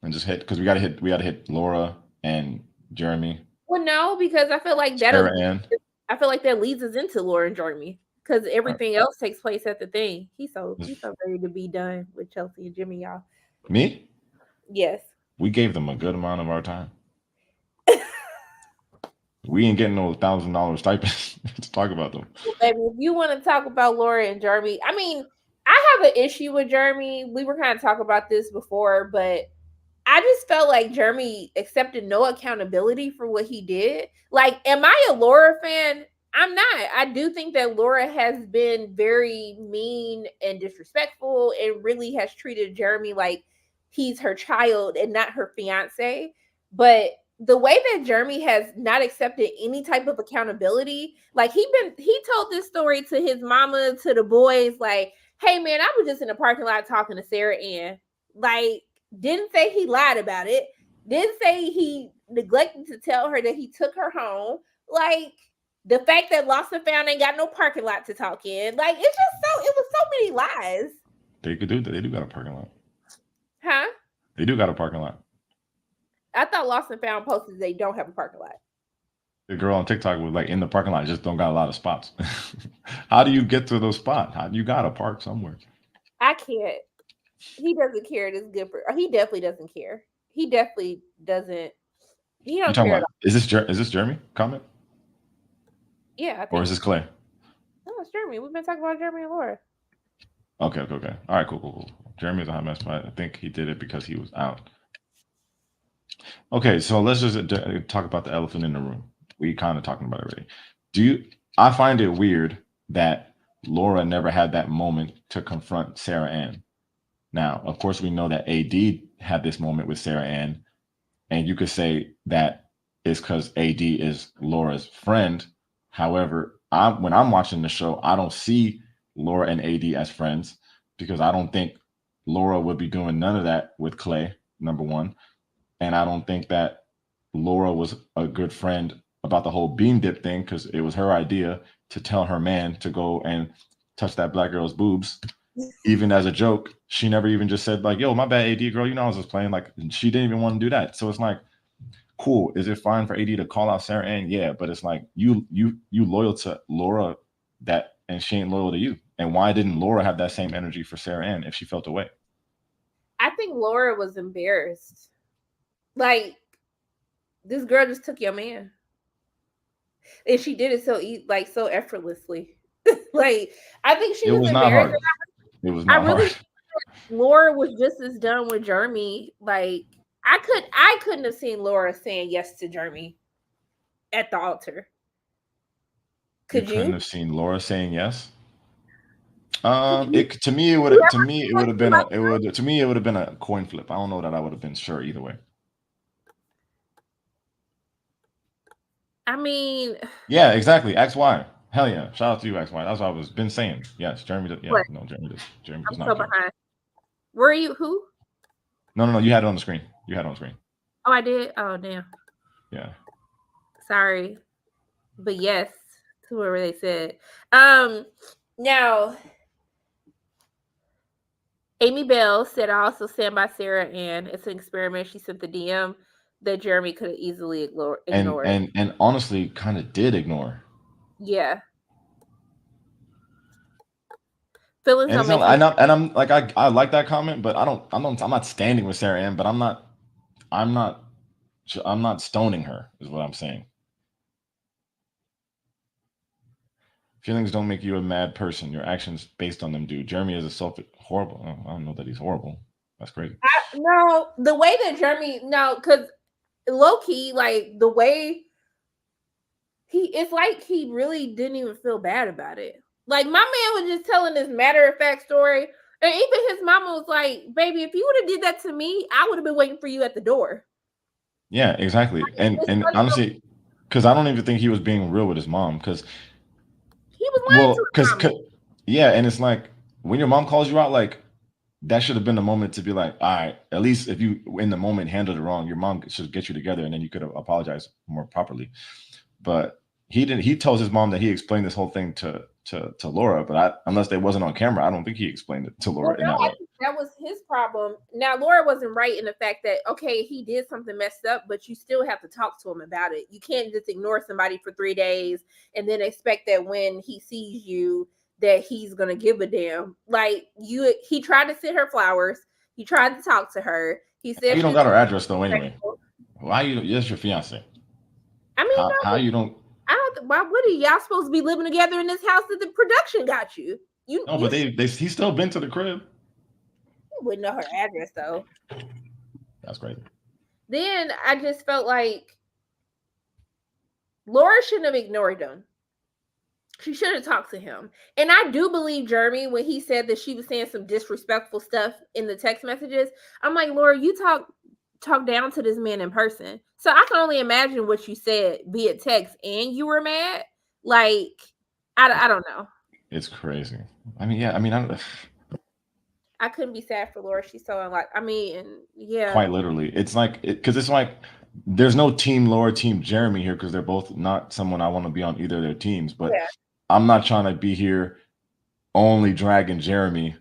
and just hit because we got to hit Laura and Jeramey, Well, no, because I feel like Sarah Ann. I feel like that leads us into Laura and Jeramey because All right. everything else takes place at the thing. He's so ready to be done with Chelsea and Jimmy, y'all. Me? Yes. We gave them a good amount of our time. We ain't getting no $1,000 stipends to talk about them. Baby, if you want to talk about Laura and Jeramey, I mean, I have an issue with Jeramey. We were kind of talking about this before, but I just felt like Jeramey accepted no accountability for what he did. Like, am I a Laura fan? I'm not. I do think that Laura has been very mean and disrespectful and really has treated Jeramey like he's her child and not her fiance. But the way that Jeramey has not accepted any type of accountability, like he told this story to his mama, to the boys, like, hey man, I was just in the parking lot talking to Sarah Ann. Like, didn't say he lied about it. Didn't say he neglected to tell her that he took her home. Like, the fact that Lost and Found ain't got no parking lot to talk in. Like, it's just it was so many lies. They could do that. They do got a parking lot. Huh? They do got a parking lot. I thought Lost and Found posted they don't have a parking lot. The girl on TikTok was like, in the parking lot, just don't got a lot of spots. How do you get to those spots? How you gotta park somewhere? I can't. He doesn't care. It's good for. He definitely doesn't care. He definitely doesn't. He You don't talking care at about? all. Is this Jeramey comment Yeah, I or think. is this Clay? No, it's Jeramey. We've been talking about Jeramey and Laura. Okay. All right, cool. Jeramey's a hot mess, but I think he did it because he was out. Okay, so let's just talk about the elephant in the room. We kind of talking about it already. I find it weird that Laura never had that moment to confront Sarah Ann. Now, of course, we know that AD had this moment with Sarah Ann, and you could say that is because AD is Laura's friend. However, when I'm watching the show, I don't see Laura and AD as friends because I don't think Laura would be doing none of that with Clay, number one. And I don't think that Laura was a good friend about the whole bean dip thing because it was her idea to tell her man to go and touch that black girl's boobs. Even as a joke, she never even just said like, yo, my bad, AD girl, you know I was just playing. Like, she didn't even want to do that. So it's like, cool. Is it fine for AD to call out Sarah Ann? Yeah, but it's like you loyal to Laura and she ain't loyal to you. And why didn't Laura have that same energy for Sarah Ann if she felt away? I think Laura was embarrassed. Like, this girl just took your man, and she did it so effortlessly. Like, I think she It was was not embarrassed. hard. It was I not really hard. Laura was just as done with Jeramey. Like, I couldn't have seen Laura saying yes to Jeramey at the altar. You Could couldn't you? have seen Laura saying yes. Could you? It to me it would to me it would have been a coin flip. I don't know that I would have been sure either way. I mean, Yeah, exactly. XY. Hell yeah. Shout out to you, XY. That's what I was been saying. Yes, Jeramey. what? Jeramey does I'm so not care. behind. Were you who? No. You had it on the screen. You had it on the screen. Oh, I did. Oh, damn. Yeah. Sorry, but yes to whatever they said. Now Amy Bell said, I also stand by Sarah Ann. It's an experiment. She sent the DM that Jeramey could have easily ignored. And honestly kind of did ignore. Yeah. Feelings And don't make I'm like I like that comment, but I'm not standing with Sarah Ann, but I'm not stoning her, is what I'm saying. Feelings don't make you a mad person. Your actions based on them do. Jeramey is horrible. I don't know that he's horrible. That's crazy. no, the way that Jeramey, no, because low key, like the way it's like he really didn't even feel bad about it. Like my man was just telling this matter-of-fact story. And even his mama was like, baby, if you would have did that to me, I would have been waiting for you at the door. Yeah, exactly. And honestly, because I don't even think he was being real with his mom. Because he was lying to his mama. yeah, and it's like when your mom calls you out, like that should have been the moment to be like, all right, at least if you in the moment handled it wrong, your mom should get you together, and then you could have apologized more properly. But he didn't. He tells his mom that he explained this whole thing to Laura, but unless they wasn't on camera, I don't think he explained it to Laura in that way. I think that was his problem. Now Laura wasn't right in the fact that okay, he did something messed up, but you still have to talk to him about it. You can't just ignore somebody for 3 days and then expect that when he sees you that he's gonna give a damn. Like he tried to send her flowers. He tried to talk to her. He said you don't got her address though anyway. Why you? Yes, your fiance. I mean, how you don't? I don't. Why would he? Y'all supposed to be living together in this house that the production got you. No, but he's still been to the crib. He wouldn't know her address though. That's great. Then I just felt like Laura shouldn't have ignored him. She should have talked to him. And I do believe Jeramey when he said that she was saying some disrespectful stuff in the text messages. I'm like, Laura, you talk down to this man in person. So I can only imagine what you said via text and you were mad. Like, I don't know. It's crazy. I mean, yeah, I couldn't be sad for Laura. She's so unlike. I mean, yeah. Quite literally. It's like because it's like there's no team Laura, team Jeramey here because they're both not someone I want to be on either of their teams. But yeah. I'm not trying to be here only dragging Jeramey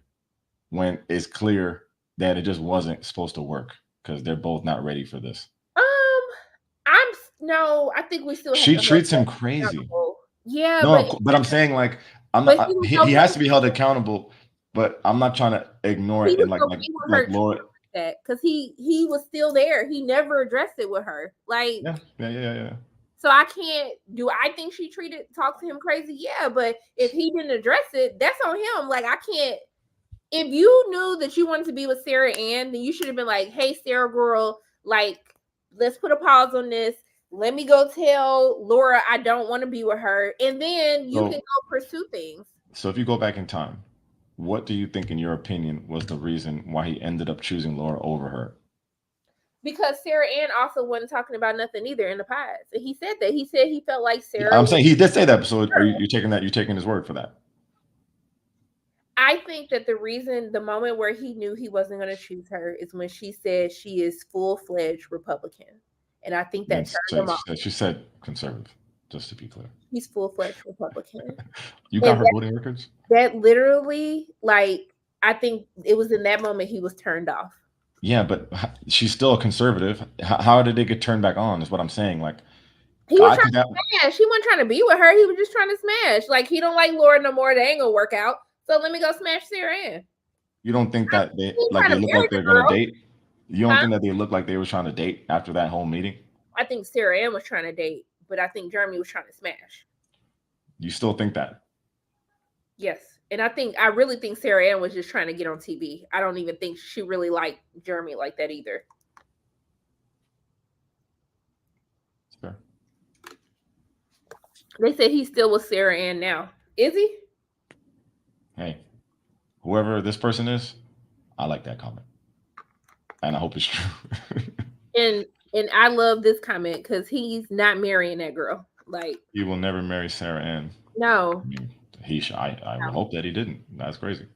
when it's clear that it just wasn't supposed to work because they're both not ready for this. I think we still. She treats him crazy. Yeah, no, but I'm saying like I'm not. He has to be held accountable. But I'm not trying to ignore it and like Laura. That because he was still there. He never addressed it with her. Like yeah. So I can't. Do I think she talked to him crazy? Yeah, but if he didn't address it, that's on him. Like I can't. If you knew that you wanted to be with Sarah Ann, then you should have been like, "Hey, Sarah girl, like let's put a pause on this. Let me go tell Laura I don't want to be with her, and then you can go pursue things." So if you go back in time, what do you think, in your opinion, was the reason why he ended up choosing Laura over her? Because Sarah Ann also wasn't talking about nothing either in the pods. And he said that. He said he felt like Sarah. I'm saying he did say that. So are you taking that? You're taking his word for that? I think that the moment where he knew he wasn't going to choose her is when she said she is full-fledged Republican. And I think that turned him off. She said conservative, just to be clear. He's full-fledged Republican. You got her voting records? That literally, like, I think it was in that moment he was turned off. Yeah, but she's still a conservative. How did it get turned back on is what I'm saying. Like, he was trying to smash. He wasn't trying to be with her. He was just trying to smash. Like, he don't like Laura no more. They ain't gonna work out. So let me go smash Sarah Ann. You don't think that they look like they're gonna date? You don't think that they look like they were trying to date after that whole meeting? I think Sarah Ann was trying to date, but I think Jeramey was trying to smash. You still think that? Yes. And I really think Sarah Ann was just trying to get on TV. I don't even think she really liked Jeramey like that either. That's fair. They said he's still with Sarah Ann now. Is he? Hey, whoever this person is, I like that comment. And I hope it's true. and I love this comment because he's not marrying that girl. Like, he will never marry Sarah Ann. No. I mean, I would hope that he didn't. That's crazy.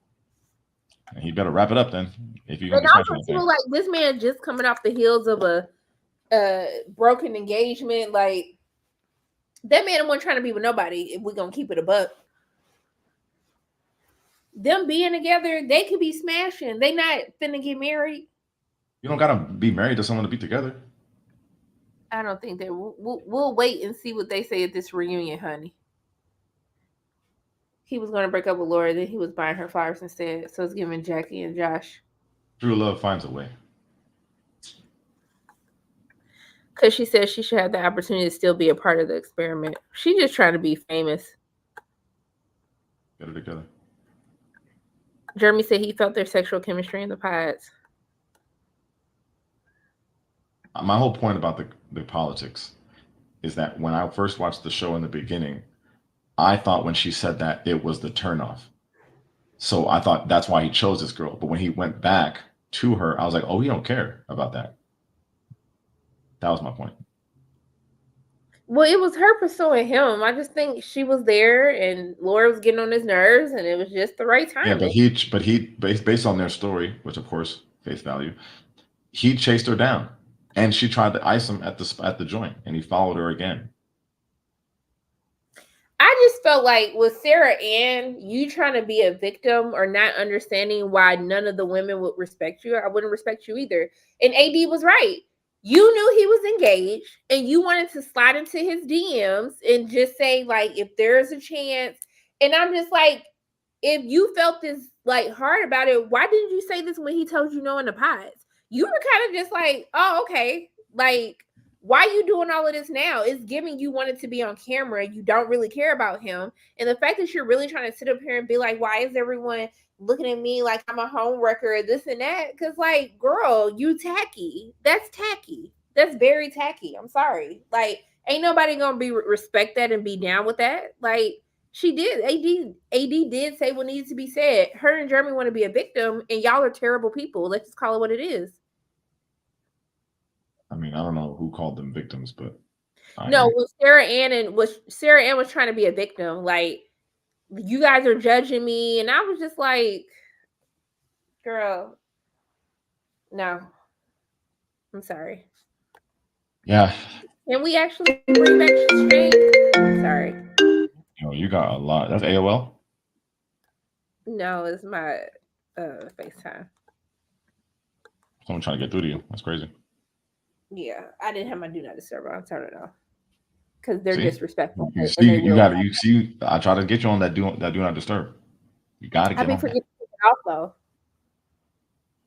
And he better wrap it up then. If you're gonna feel like this man just coming off the heels of a broken engagement, like that man wasn't trying to be with nobody. If we're gonna keep it a buck, them being together, they could be smashing. They not finna get married. You don't gotta be married to someone to be together. I don't think they. We'll wait and see what they say at this reunion, honey. He was going to break up with Laura, then he was buying her flowers instead. So it's giving Jackie and Josh. True love finds a way. Because she said she should have the opportunity to still be a part of the experiment. She's just trying to be famous. Get it together. Jeramey said he felt their sexual chemistry in the pods. My whole point about the politics is that when I first watched the show in the beginning, I thought when she said that it was the turnoff. So I thought that's why he chose this girl. But when he went back to her, I was like, oh, he don't care about that. That was my point. Well, it was her pursuing him. I just think she was there, and Laura was getting on his nerves, and it was just the right Yeah, timing. but he based on their story, which of course face value, he chased her down, and she tried to ice him at the joint, and he followed her again. I just felt like with Sarah Ann, you trying to be a victim or not understanding why none of the women would respect you. I wouldn't respect you either. And AD was right. You knew he was engaged and you wanted to slide into his DMs and just say, like, if there's a chance. And I'm just like, if you felt this like hard about it, why didn't you say this when he told you no in the pods? You were kind of just like, oh, okay. Like, why you doing all of this now? It's giving you wanted to be on camera. You don't really care about him. And the fact that you're really trying to sit up here and be like, why is everyone looking at me like I'm a home wrecker, this and that? Because, like, girl, you tacky. That's tacky. That's very tacky. I'm sorry. Like, ain't nobody gonna be respect that and be down with that. Like, she did. AD did say what needs to be said. Her and Jeramey want to be a victim, and y'all are terrible people. Let's just call it what it is. I mean, I don't know who called them victims, but no, Sarah Ann was trying to be a victim. Like, you guys are judging me, and I was just like, girl, no. I'm sorry. Yeah. Can we actually bring back Shane? I'm sorry. Yo, you got a lot. That's AOL? No, it's my FaceTime. Someone trying to get through to you. That's crazy. Yeah, I didn't have my do not disturb on. Turn it off because they're disrespectful. You see, you see. I try to get you on that do not disturb. You got to get on. Forgetting to take it off though.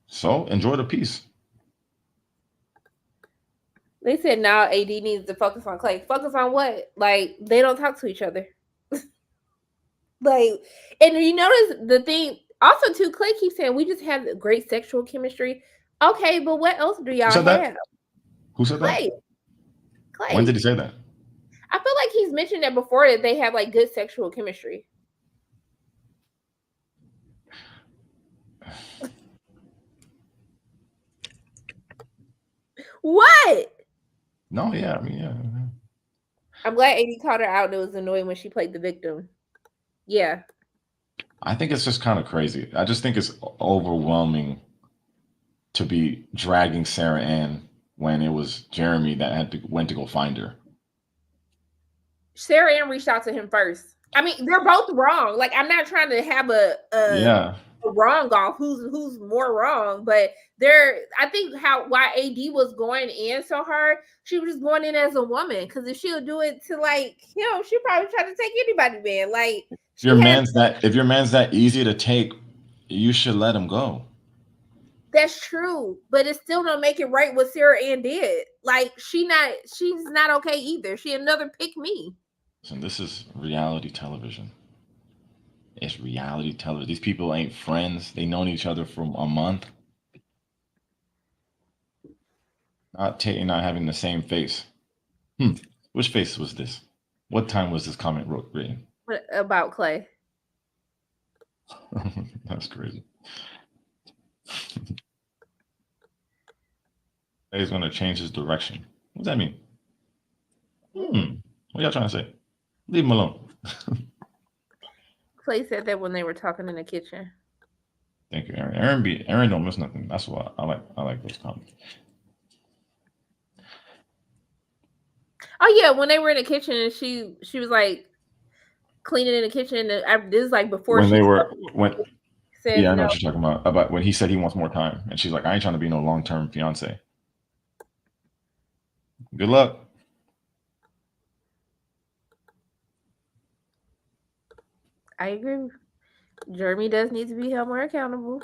So enjoy the peace. They said now AD needs to focus on Clay. Focus on what? Like, they don't talk to each other. Like, and you notice the thing also too, Clay keeps saying we just have great sexual chemistry. Okay, but what else do y'all have? That? Who said Clay. that? Clay. When did he say that? I feel like he's mentioned that before, that they have like good sexual chemistry. What? No, yeah, I mean, yeah. I'm glad AD called her out and it was annoying when she played the victim. Yeah. I think it's just kind of crazy. I just think it's overwhelming to be dragging Sarah Ann when it was Jeramey that went to go find her. Sarah Ann reached out to him first. I mean, they're both wrong. Like, I'm not trying to have a wrong off who's more wrong, but I think why AD was going in so hard, she was just going in as a woman, because if she'll do it to like him, she probably try to take anybody, man. Like, if your man's that easy to take, you should let him go. That's true, but it still don't make it right what Sarah Ann did. Like, she's not okay either. She another pick me. Listen, this is reality television. It's reality television. These people ain't friends. They known each other for a month. Not having the same face. Which face was this? What time was this comment written? What about Clay? That's crazy. He's going to change his direction. What does that mean? What y'all trying to say? Leave him alone. Clay said that when they were talking in the kitchen. Thank you, Aaron. Aaron don't miss nothing. That's why I like those comments. Oh yeah, when they were in the kitchen and she was like cleaning in the kitchen. This is like before when they were said, yeah, I know what you're talking about when he said he wants more time, and she's like, I ain't trying to be no long-term fiance. Good luck. I agree. Jeramey does need to be held more accountable,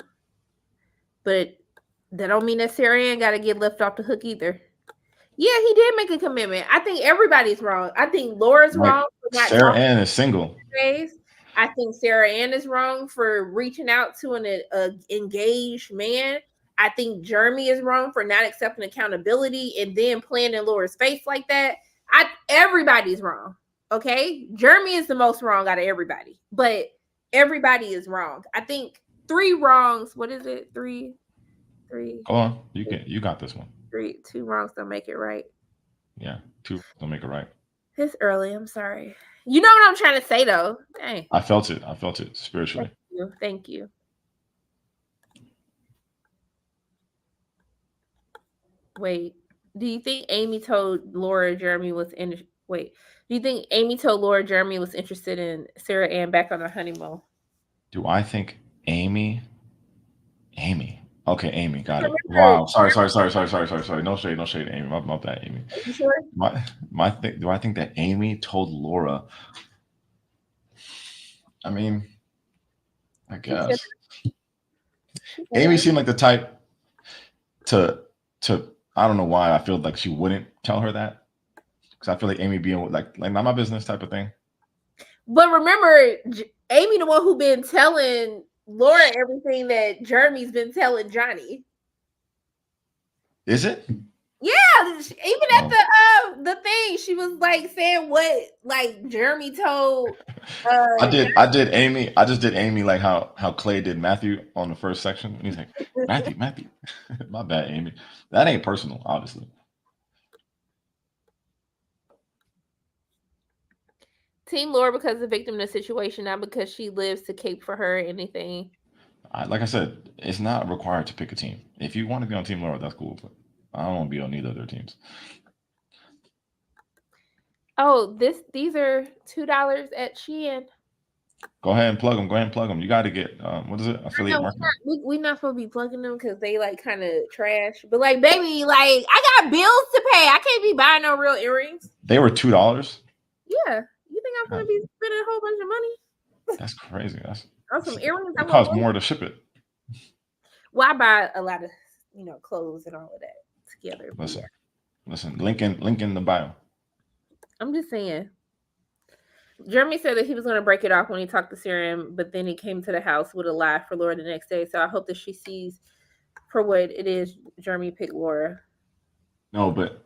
but that don't mean that Sarah Ann got to get left off the hook either. Yeah, he did make a commitment. I think everybody's wrong. I think Laura's wrong for not Sarah Ann is single. I think Sarah Ann is wrong for reaching out to an engaged man. I think Jeramey is wrong for not accepting accountability and then playing in Laura's face like that. Everybody's wrong. Okay, Jeramey is the most wrong out of everybody, but everybody is wrong. I think 3 wrongs. What is it? Three. Go on, you got this one. 2 wrongs don't make it right. Yeah, 2 don't make it right. It's early. I'm sorry. You know what I'm trying to say, though. Dang. I felt it spiritually. Thank you. Wait. Do you think Amy told Laura Jeramey was in? Wait. Do you think Amy told Laura Jeramey was interested in Sarah Ann back on her honeymoon? Do I think Amy? Okay, Amy, got it. Wow. Sorry. No shade, Amy. My bad, Amy. Are you sure? Do I think that Amy told Laura? I mean, I guess. Amy seemed like the type to I don't know why I feel like she wouldn't tell her that, because I feel like Amy being like not my business type of thing. But remember, Amy the one who been telling Laura everything that Jeramey's been telling Johnny. Is it? Yeah, even at the thing, she was like saying what like Jeramey told. I did Amy. I just did Amy like how Clay did Matthew on the first section. He's like Matthew. My bad, Amy. That ain't personal, obviously. Team Laura because the victim in the situation, not because she lives to cape for her or anything. Like I said, it's not required to pick a team. If you want to be on Team Laura, that's cool. But I don't want to be on either of their teams. Oh, these are $2 at Shein. Go ahead and plug them. You got to get what is it? Affiliate marketing. We're not supposed to be plugging them because they like kind of trash. But like, baby, like I got bills to pay. I can't be buying no real earrings. They were $2. Yeah, you think I'm gonna be spending a whole bunch of money? That's crazy. That's some earrings. It costs more to ship it. Well, I buy a lot of clothes and all of that together. Listen. Link in the bio. I'm just saying. Jeramey said that he was going to break it off when he talked to Sarah, but then he came to the house with a lie for Laura the next day. So I hope that she sees for what it is. Jeramey picked Laura. No, but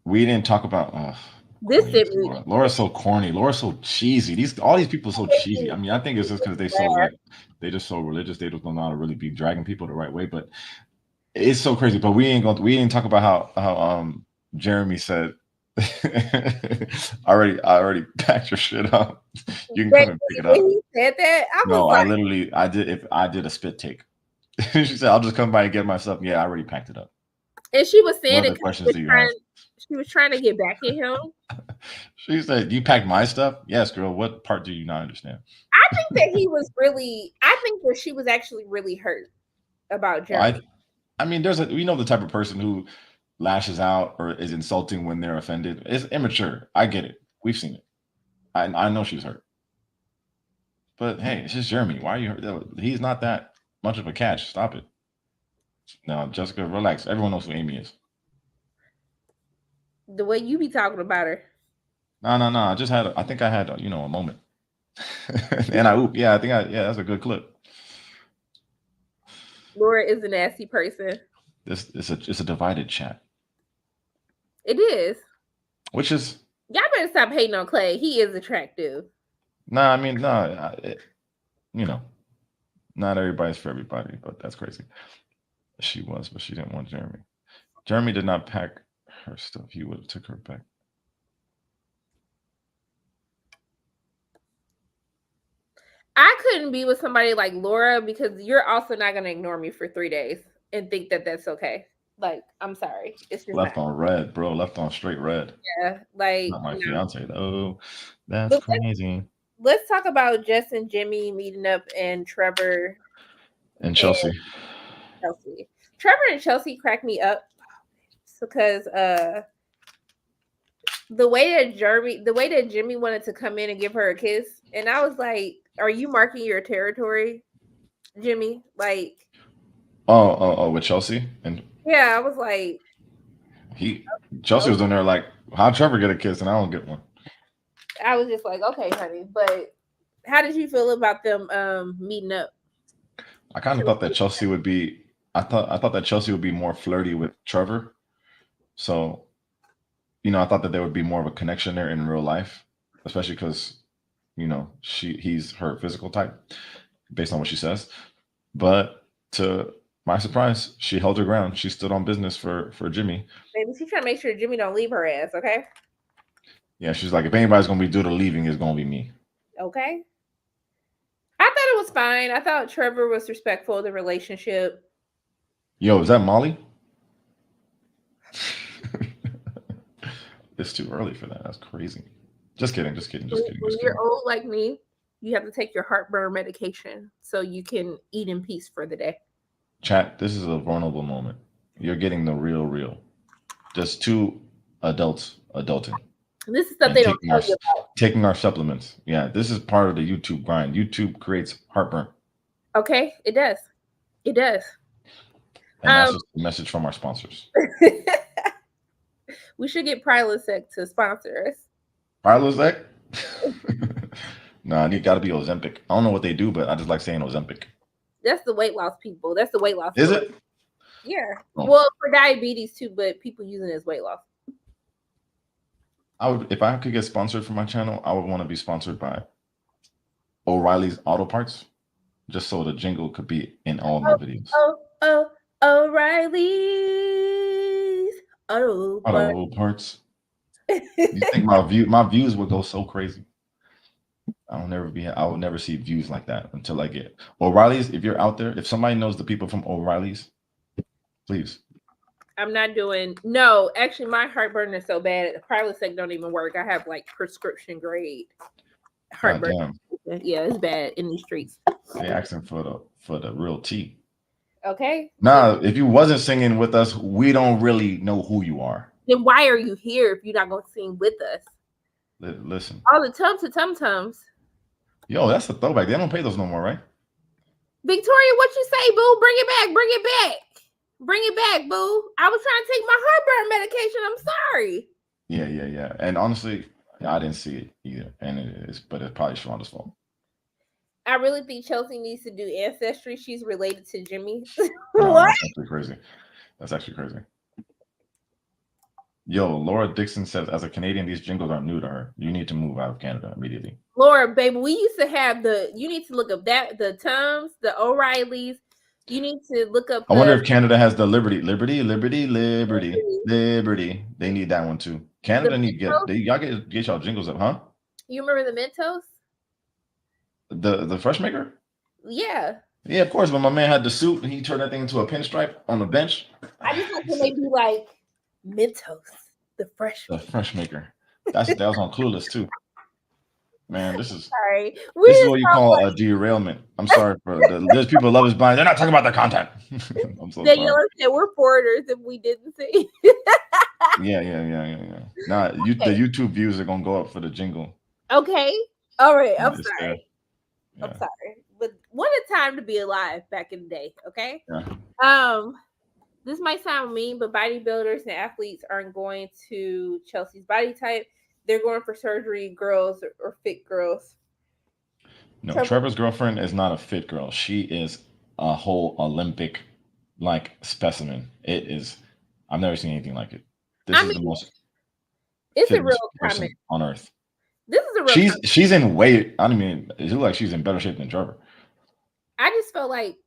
we didn't talk about this. Laura's so corny. Laura's so cheesy. All these people are so cheesy. I mean, I think it's just because they just so religious. They don't know how to really be dragging people the right way. But it's so crazy. But we didn't talk about how Jeramey said. I already packed your shit up. You can come and pick it up. He said that. I did a spit take. She said, "I'll just come by and get my stuff." Yeah, I already packed it up. And she was saying it. She was trying to get back at him. She said, "You packed my stuff?" Yes, girl. What part do you not understand? I think that he was really. I think that she was actually really hurt about Jeramey. I mean, we know the type of person who lashes out or is insulting when they're offended. It's immature. I get it. We've seen it. I know she's hurt. But hey, it's just Jeramey. Why are you hurt? He's not that much of a catch. Stop it. No, Jessica, relax. Everyone knows who Amy is. The way you be talking about her. No. I think I had a moment. And that's a good clip. Laura is a nasty person. It's a divided chat. It is. Which is y'all better stop hating on Clay. He is attractive. Nah, I mean, not everybody's for everybody, but that's crazy. She was, but she didn't want Jeramey. Jeramey did not pack her stuff. He would have took her back. I couldn't be with somebody like Laura because you're also not going to ignore me for 3 days and think that that's okay. Like, I'm sorry. It's just left on red, bro. Left on straight red. Yeah, like not my fiance though. That's crazy. Let's talk about Jess and Jimmy meeting up and Trevor and Chelsea. Trevor and Chelsea cracked me up because the way that Jimmy wanted to come in and give her a kiss, and I was like, "Are you marking your territory, Jimmy?" Like, oh, with Chelsea and. Yeah, I was like, Chelsea was in there like, how'd Trevor get a kiss and I don't get one? I was just like, okay, honey. But how did you feel about them meeting up? I kind of thought that Chelsea would be. I thought that Chelsea would be more flirty with Trevor. So, I thought that there would be more of a connection there in real life, especially because, he's her physical type, based on what she says. But to my surprise, she held her ground. She stood on business for Jimmy. Maybe she's trying to make sure Jimmy don't leave her ass. Okay. Yeah, she's like, if anybody's gonna be due to leaving, it's gonna be me. Okay. I thought it was fine. I thought Trevor was respectful of the relationship. Yo, is that Molly? It's too early for that. That's crazy. Just kidding. When you're old like me, you have to take your heartburn medication so you can eat in peace for the day. Chat, this is a vulnerable moment. You're getting the real. Just two adults adulting. This is stuff they don't tell you about. Taking our supplements. Yeah, this is part of the YouTube grind. YouTube creates heartburn. Okay, it does. It does. And that's just a message from our sponsors. We should get Prilosec to sponsor us. Prilosec? Nah, you gotta be Ozempic. I don't know what they do, but I just like saying Ozempic. That's the weight loss people. That's the weight loss. Is it? Yeah. Oh. Well, for diabetes too, but people using it as weight loss. If I could get sponsored for my channel, I would want to be sponsored by O'Reilly's Auto Parts, just so the jingle could be in all my videos. O'Reilly's Auto Parts. You think my views would go so crazy? I will never see views like that until I get O'Reilly's. If you're out there, if somebody knows the people from O'Reilly's, please. I'm not doing. No, actually, my heartburn is so bad. Prilosec don't even work. I have like prescription grade heartburn. Yeah, it's bad in these streets. They asking for the real tea. Okay. Nah, if you wasn't singing with us, we don't really know who you are. Then why are you here if you're not going to sing with us? Listen. All the tum-tums. Yo, that's a throwback. They don't pay those no more, right? Victoria, what you say, boo? Bring it back. Bring it back, boo. I was trying to take my heartburn medication. I'm sorry. Yeah. And honestly, I didn't see it either. And it's probably Sharonda's fault. I really think Chelsea needs to do ancestry. She's related to Jimmy. No, what? That's actually crazy. Yo, Laura Dixon says, as a Canadian, these jingles are new to her. You need to move out of Canada immediately. Laura, baby, we used to have you need to look up the Tums, the O'Reillys. You need to look up. I wonder if Canada has the Liberty. They need that one too. Canada y'all get y'all jingles up, huh? You remember the Mentos? The Fresh Maker? Yeah. Yeah, of course. When my man had the suit and he turned that thing into a pinstripe on the bench. I just like when they be like Mentos, the Fresh Maker. That was on Clueless too. Man, this is sorry. This is what you call a derailment. I'm sorry for there's people Love Is Blind. They're not talking about the content. I'm so sorry. We're foreigners if we didn't see. Yeah. Nah, the YouTube views are gonna go up for the jingle. Okay. All right. I'm sorry. Yeah. I'm sorry. But what a time to be alive back in the day, okay? Yeah. This might sound mean, but bodybuilders and athletes aren't going to Chelsea's body type. They're going for surgery girls or fit girls. No, Trevor's girlfriend is not a fit girl. She is a whole Olympic specimen. It is. I've never seen anything like it. This is the most. It's a real comment on earth. This is a real. She's in way. I mean, it looks like she's in better shape than Trevor. I just felt like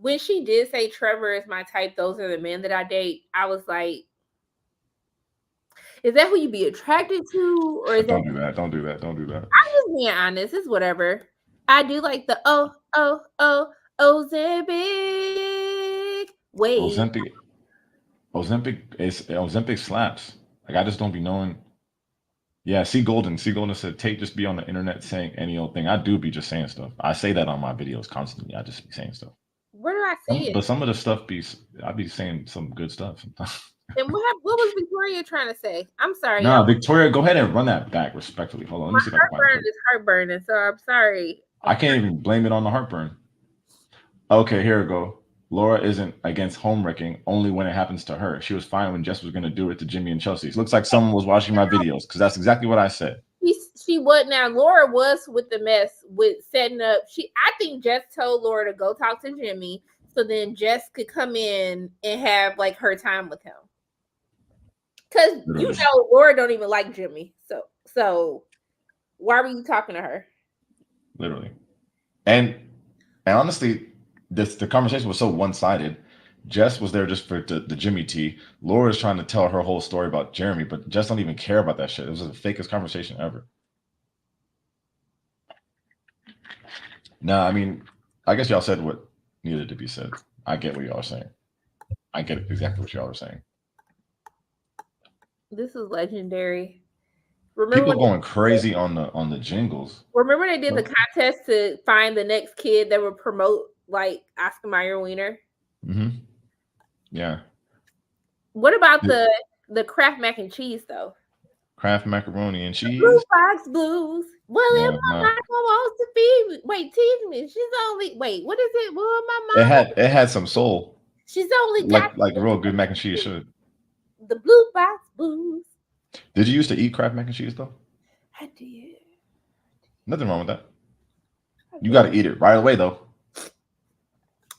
when she did say Trevor is my type, those are the men that I date. I was like, is that who you be attracted to, or is Don't do that. Don't do that. I'm just being honest. It's whatever. I do like the Ozempic. Wait. Ozempic slaps. Like I just don't be knowing. Yeah, C Golden said, Tate just be on the internet saying any old thing. I do be just saying stuff. I say that on my videos constantly. I just be saying stuff. Where do I see it? But some of the stuff I be saying some good stuff sometimes. And what was Victoria trying to say? I'm sorry. No, Victoria, go ahead and run that back respectfully. Hold on. Let me see if I can find it. Is heartburning, so I'm sorry. I can't even blame it on the heartburn. Okay, here we go. Laura isn't against home wrecking only when it happens to her. She was fine when Jess was going to do it to Jimmy and Chelsea. It looks like someone was watching my videos because that's exactly what I said. She was. Now Laura was with the mess with setting up. I think Jess told Laura to go talk to Jimmy so then Jess could come in and have like her time with him. Because you Literally. know Laura don't even like Jimmy. So why were you talking to her? Literally. And honestly, the conversation was so one-sided. Jess was there just for the Jimmy T. Laura's trying to tell her whole story about Jeramey, but Jess don't even care about that shit. It was the fakest conversation ever. Nah, I mean, I guess y'all said what needed to be said. I get what y'all are saying. I get exactly what y'all are saying. This is legendary. Remember People when going crazy on the jingles. remember they did the contest to find the next kid that would promote like Oscar Mayer Wiener? Mm-hmm. Yeah. What about the Kraft mac and cheese though? Kraft macaroni and Blue cheese. Fox Blues. Well, Yeah, my mama wants to feed me. Wait, tease me. She's only wait. What is it? Well, my mama. it had some soul, She's only got like real good mac and cheese should. the Blue Fox Blues. Did you used to eat Kraft mac and cheese though? I did. Nothing wrong with that. You got to eat it right away though.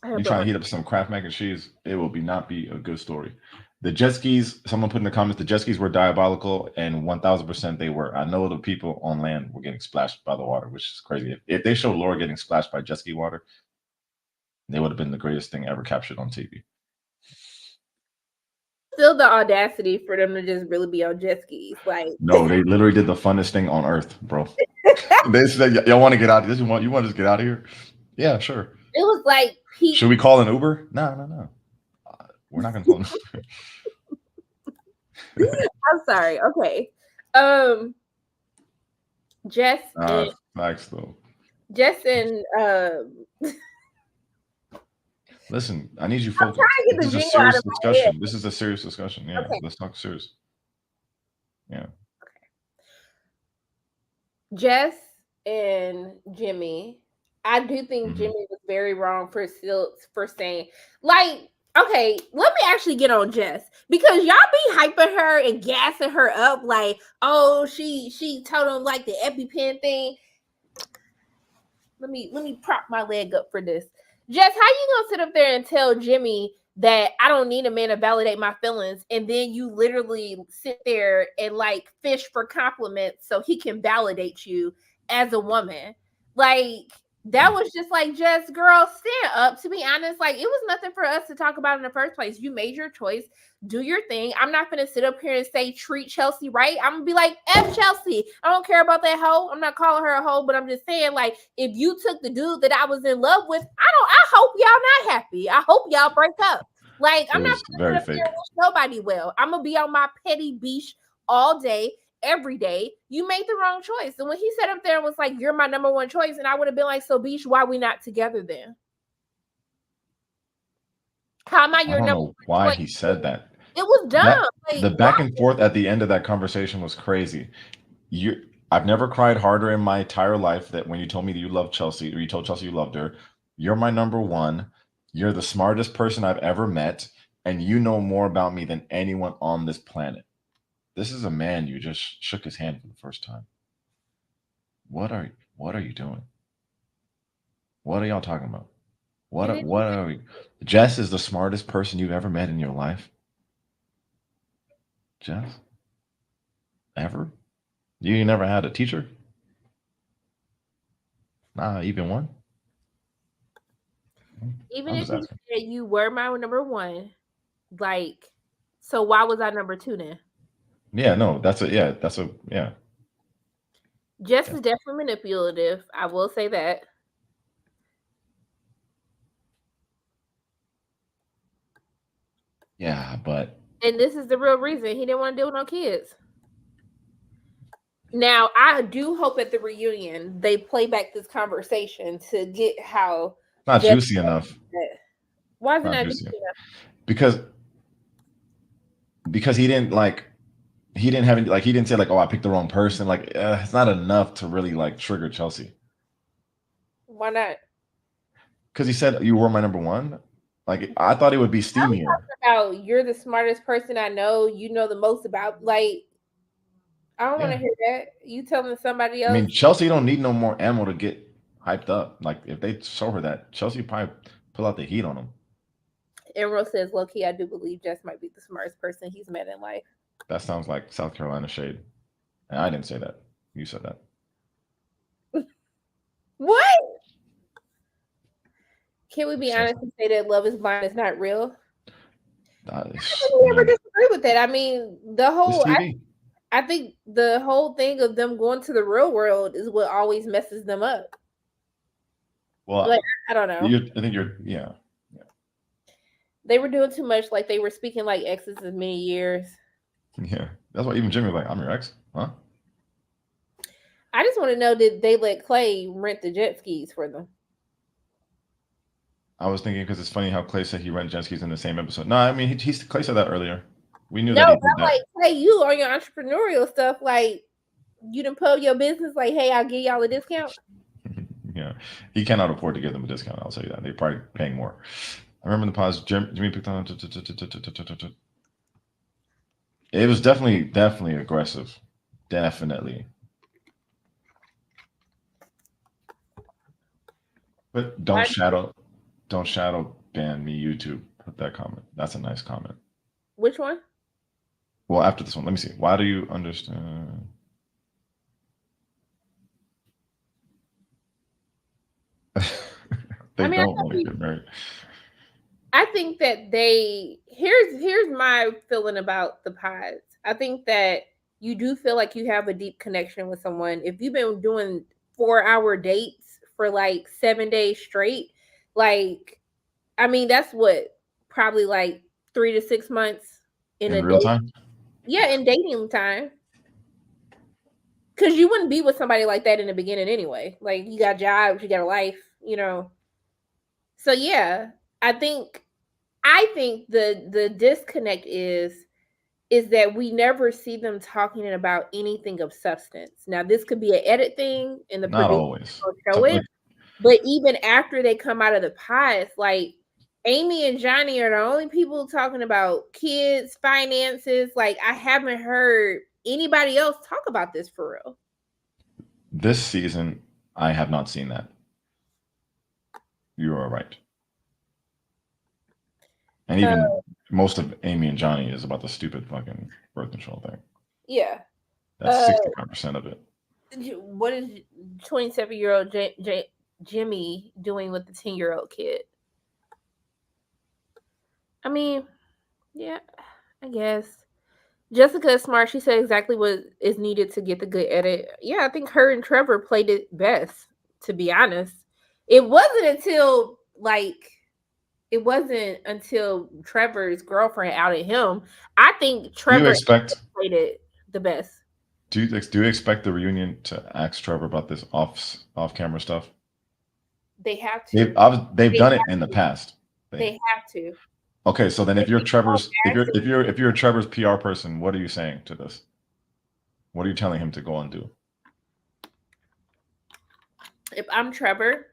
You trying to heat up some Kraft mac and cheese, it will not be a good story. The jet skis, someone put in the comments, the jet skis were diabolical, and 1000% they were. I know the people on land were getting splashed by the water, which is crazy. If they showed Laura getting splashed by jet ski water, they would have been the greatest thing ever captured on TV. Still the audacity for them to just really be on jet skis. Like, no, they literally did the funnest thing on earth, bro. They said, y'all want to get out of this? You want to just get out of here? Yeah, sure. It was like should we call an Uber? No. We're not gonna call an Uber. I'm sorry. Okay. Jess and facts though. Jess and listen, I need you focused. This is a serious discussion. This is a serious discussion. Yeah, okay. Let's talk serious. Yeah. Okay. Jess and Jimmy. I do think Jimmy was very wrong for saying like, okay, let me actually get on Jess because y'all be hyping her and gassing her up like, oh, she told him like the EpiPen thing. Let me prop my leg up for this. Jess, how you gonna sit up there and tell Jimmy that I don't need a man to validate my feelings, and then you literally sit there and like fish for compliments so he can validate you as a woman? Like, that was just like, just girl, stand up. To be honest, like, it was nothing for us to talk about in the first place. You made your choice. Do your thing. I'm not gonna sit up here and say treat Chelsea right. I'm gonna be like, F Chelsea. I don't care about that hoe. I'm not calling her a hoe, but I'm just saying, like, if you took the dude that I was in love with, I hope y'all not happy. I hope y'all break up. Like, I'm not gonna sit up there and wish nobody well. I'm gonna be on my petty beach all day, every day. You made the wrong choice. And when he sat up there and was like, you're my number one choice, and I would have been like, so beach, why we not together then? How am I your number one why choice? He said that. It was dumb. The back and forth at the end of that conversation was crazy. I've never cried harder in my entire life that when you told me that you loved Chelsea, or you told Chelsea you loved her. You're my number one. You're the smartest person I've ever met, and you know more about me than anyone on this planet. This is a man you just shook his hand for the first time. What are you doing? What are y'all talking about? What are we? Jess is the smartest person you've ever met in your life. Jess? Ever? You never had a teacher? Nah, even one? Even if you said you were my number one, like, so why was I number two then? Yeah, no, that's a. Jess is definitely manipulative. I will say that. Yeah, but. And this is the real reason he didn't want to deal with no kids. Now, I do hope at the reunion they play back this conversation to get how Not juicy enough. Why is it not juicy enough? Because he didn't he didn't say like, oh, I picked the wrong person. Like, it's not enough to really like trigger Chelsea. Why not? Because he said you were my number one. Like, I thought it would be steamier. About you're the smartest person I know. You know the most about, like, I don't want to hear that. You telling somebody else. I mean, Chelsea don't need no more ammo to get hyped up. Like, if they show her that, Chelsea probably pull out the heat on them. Emerald says, low key, I do believe Jess might be the smartest person he's met in life. That sounds like South Carolina shade. And I didn't say that. You said that. What? Can we be Sounds honest and say that Love is Blind is not real? like, I don't ever disagree with that. I mean, it's TV. I think the whole thing of them going to the real world is what always messes them up. Well, Like, I don't know. I think you're, yeah. They were doing too much, like they were speaking like exes of many years. Yeah. That's why even Jimmy was like, I'm your ex. Huh? I just want to know, did they let Clay rent the jet skis for them? I was thinking because it's funny how Clay said he rented jet skis in the same episode. No, I mean, Clay said that earlier. We knew No, that he but did I'm that. like, hey, you on your entrepreneurial stuff, like you done pub your business, like, hey, I'll give y'all a discount. Yeah. He cannot afford to give them a discount. I'll tell you that. They're probably paying more. I remember in the pause, Jimmy picked on. It was definitely aggressive. Definitely. But don't shadow ban me, YouTube. Put that comment. That's a nice comment. Which one? Well, after this one, let me see. Why do you understand? They don't want to get married. I think that here's my feeling about the pods. I think that you do feel like you have a deep connection with someone. If you've been doing 4-hour dates for like 7 days straight, like, I mean, that's what, probably like 3 to 6 months in a real date. time? Yeah, in dating time. Cause you wouldn't be with somebody like that in the beginning anyway. Like, you got jobs, you got a life, you know. So yeah, I think the disconnect is that we never see them talking about anything of substance. Now, this could be an edit thing, and the Not producer always. will show it. But even after they come out of the pods, like Amy and Johnny are the only people talking about kids, finances. Like, I haven't heard anybody else talk about this for real. This season, I have not seen that. You are right. And even most of Amy and Johnny is about the stupid fucking birth control thing. Yeah. That's 65% of it. What is 27-year-old Jimmy doing with the 10-year-old kid? I mean, yeah, I guess. Jessica is smart. She said exactly what is needed to get the good edit. Yeah, I think her and Trevor played it best, to be honest. It wasn't until Trevor's girlfriend outed him. I think Trevor played it the best. Do you expect the reunion to ask Trevor about this off camera stuff? They have to. They've done it in the past. They have to. Okay, so then if you're Trevor's PR person, what are you saying to this? What are you telling him to go and do? If I'm Trevor,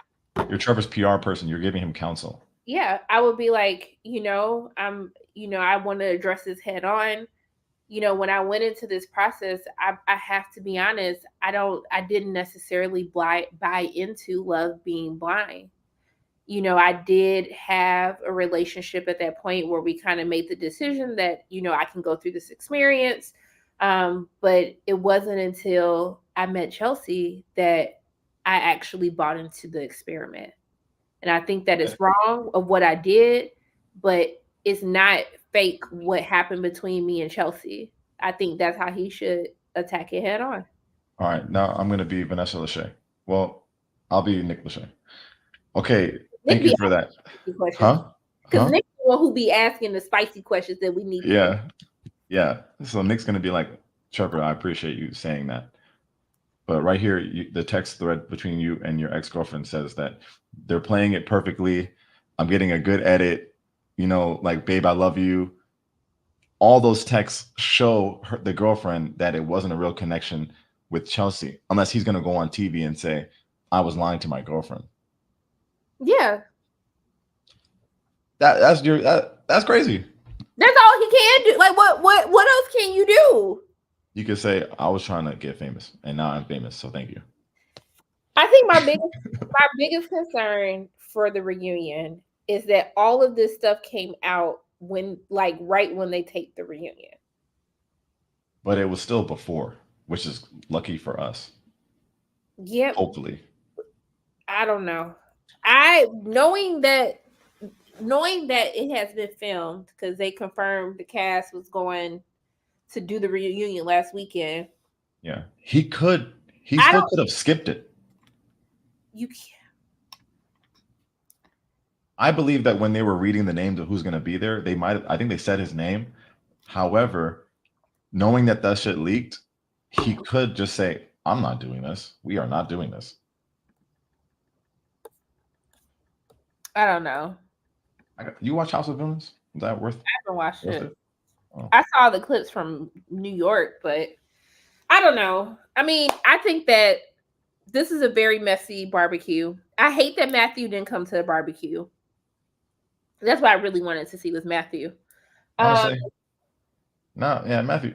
you're Trevor's PR person, you're giving him counsel. Yeah, I would be like, I want to address this head on. When I went into this process, I have to be honest, I didn't necessarily buy into love being blind. I did have a relationship at that point where we kind of made the decision that, I can go through this experience. But it wasn't until I met Chelsea that I actually bought into the experiment. And I think that it's wrong of what I did, but it's not fake what happened between me and Chelsea. I think that's how he should attack it head on. All right, now I'm going to be Vanessa Lachey. Well, I'll be Nick Lachey. Okay, thank you for that. Huh? Because Nick's the one who be asking the spicy questions that we need. Yeah. So Nick's going to be like, Trevor, I appreciate you saying that. But right here, the text thread between you and your ex-girlfriend says that they're playing it perfectly. I'm getting a good edit. Like, babe, I love you. All those texts show the girlfriend that it wasn't a real connection with Chelsea, unless he's going to go on TV and say, I was lying to my girlfriend. Yeah. That's crazy. That's all he can do. Like, what else can you do? You could say, I was trying to get famous, and now I'm famous, so thank you. I think my biggest concern for the reunion is that all of this stuff came out right when they taped the reunion. but it was still before, which is lucky for us. Yep. Hopefully. I don't know. I knowing that it has been filmed because they confirmed the cast was going to do the reunion last weekend. Yeah, he I still don't. could have skipped it. You can't. I believe that when they were reading the names of who's going to be there, they might have, I think they said his name. However, knowing that shit leaked, he could just say, I'm not doing this. We are not doing this. I don't know. You watch House of Villains? Is that worth I haven't watched worth it. it? Oh. I saw the clips from New York, but I don't know. I mean, I think that this is a very messy barbecue. I hate that Matthew didn't come to the barbecue. That's what I really wanted to see was Matthew. Honestly, no, yeah, Matthew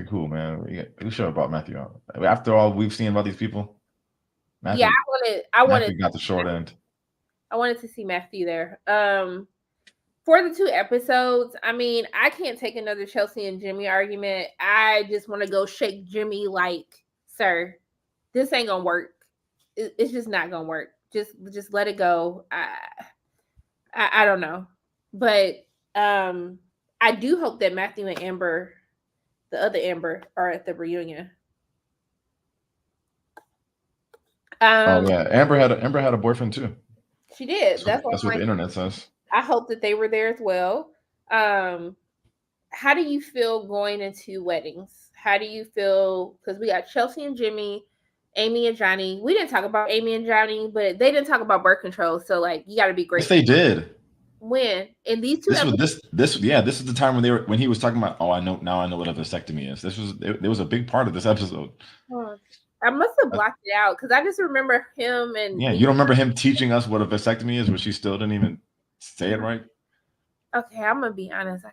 cool, man. We should have brought Matthew out. After all we've seen about these people, Matthew, yeah, I wanted Matthew got the short end. I wanted to see Matthew there. For the 2 episodes, I mean, I can't take another Chelsea and Jimmy argument. I just want to go shake Jimmy like, sir, this ain't gonna work. It's just not gonna work. Just let it go. I don't know, but I do hope that Matthew and Amber, the other Amber, are at the reunion. Oh yeah, Amber had a boyfriend too. She did. That's what the internet says. I hope that they were there as well. How do you feel going into weddings? How do you feel? Because we got Chelsea and Jimmy, Amy and Johnny. We didn't talk about Amy and Johnny, but they didn't talk about birth control. So like, you got to be great. Yes, they did. When in these 2 episodes, this is the time when he was talking about. Oh, I know what a vasectomy is. There was a big part of this episode. I must have blocked it out because I just remember him and. Yeah, you don't remember him teaching us what a vasectomy is, which he still didn't even say it right. Okay, I'm gonna be honest.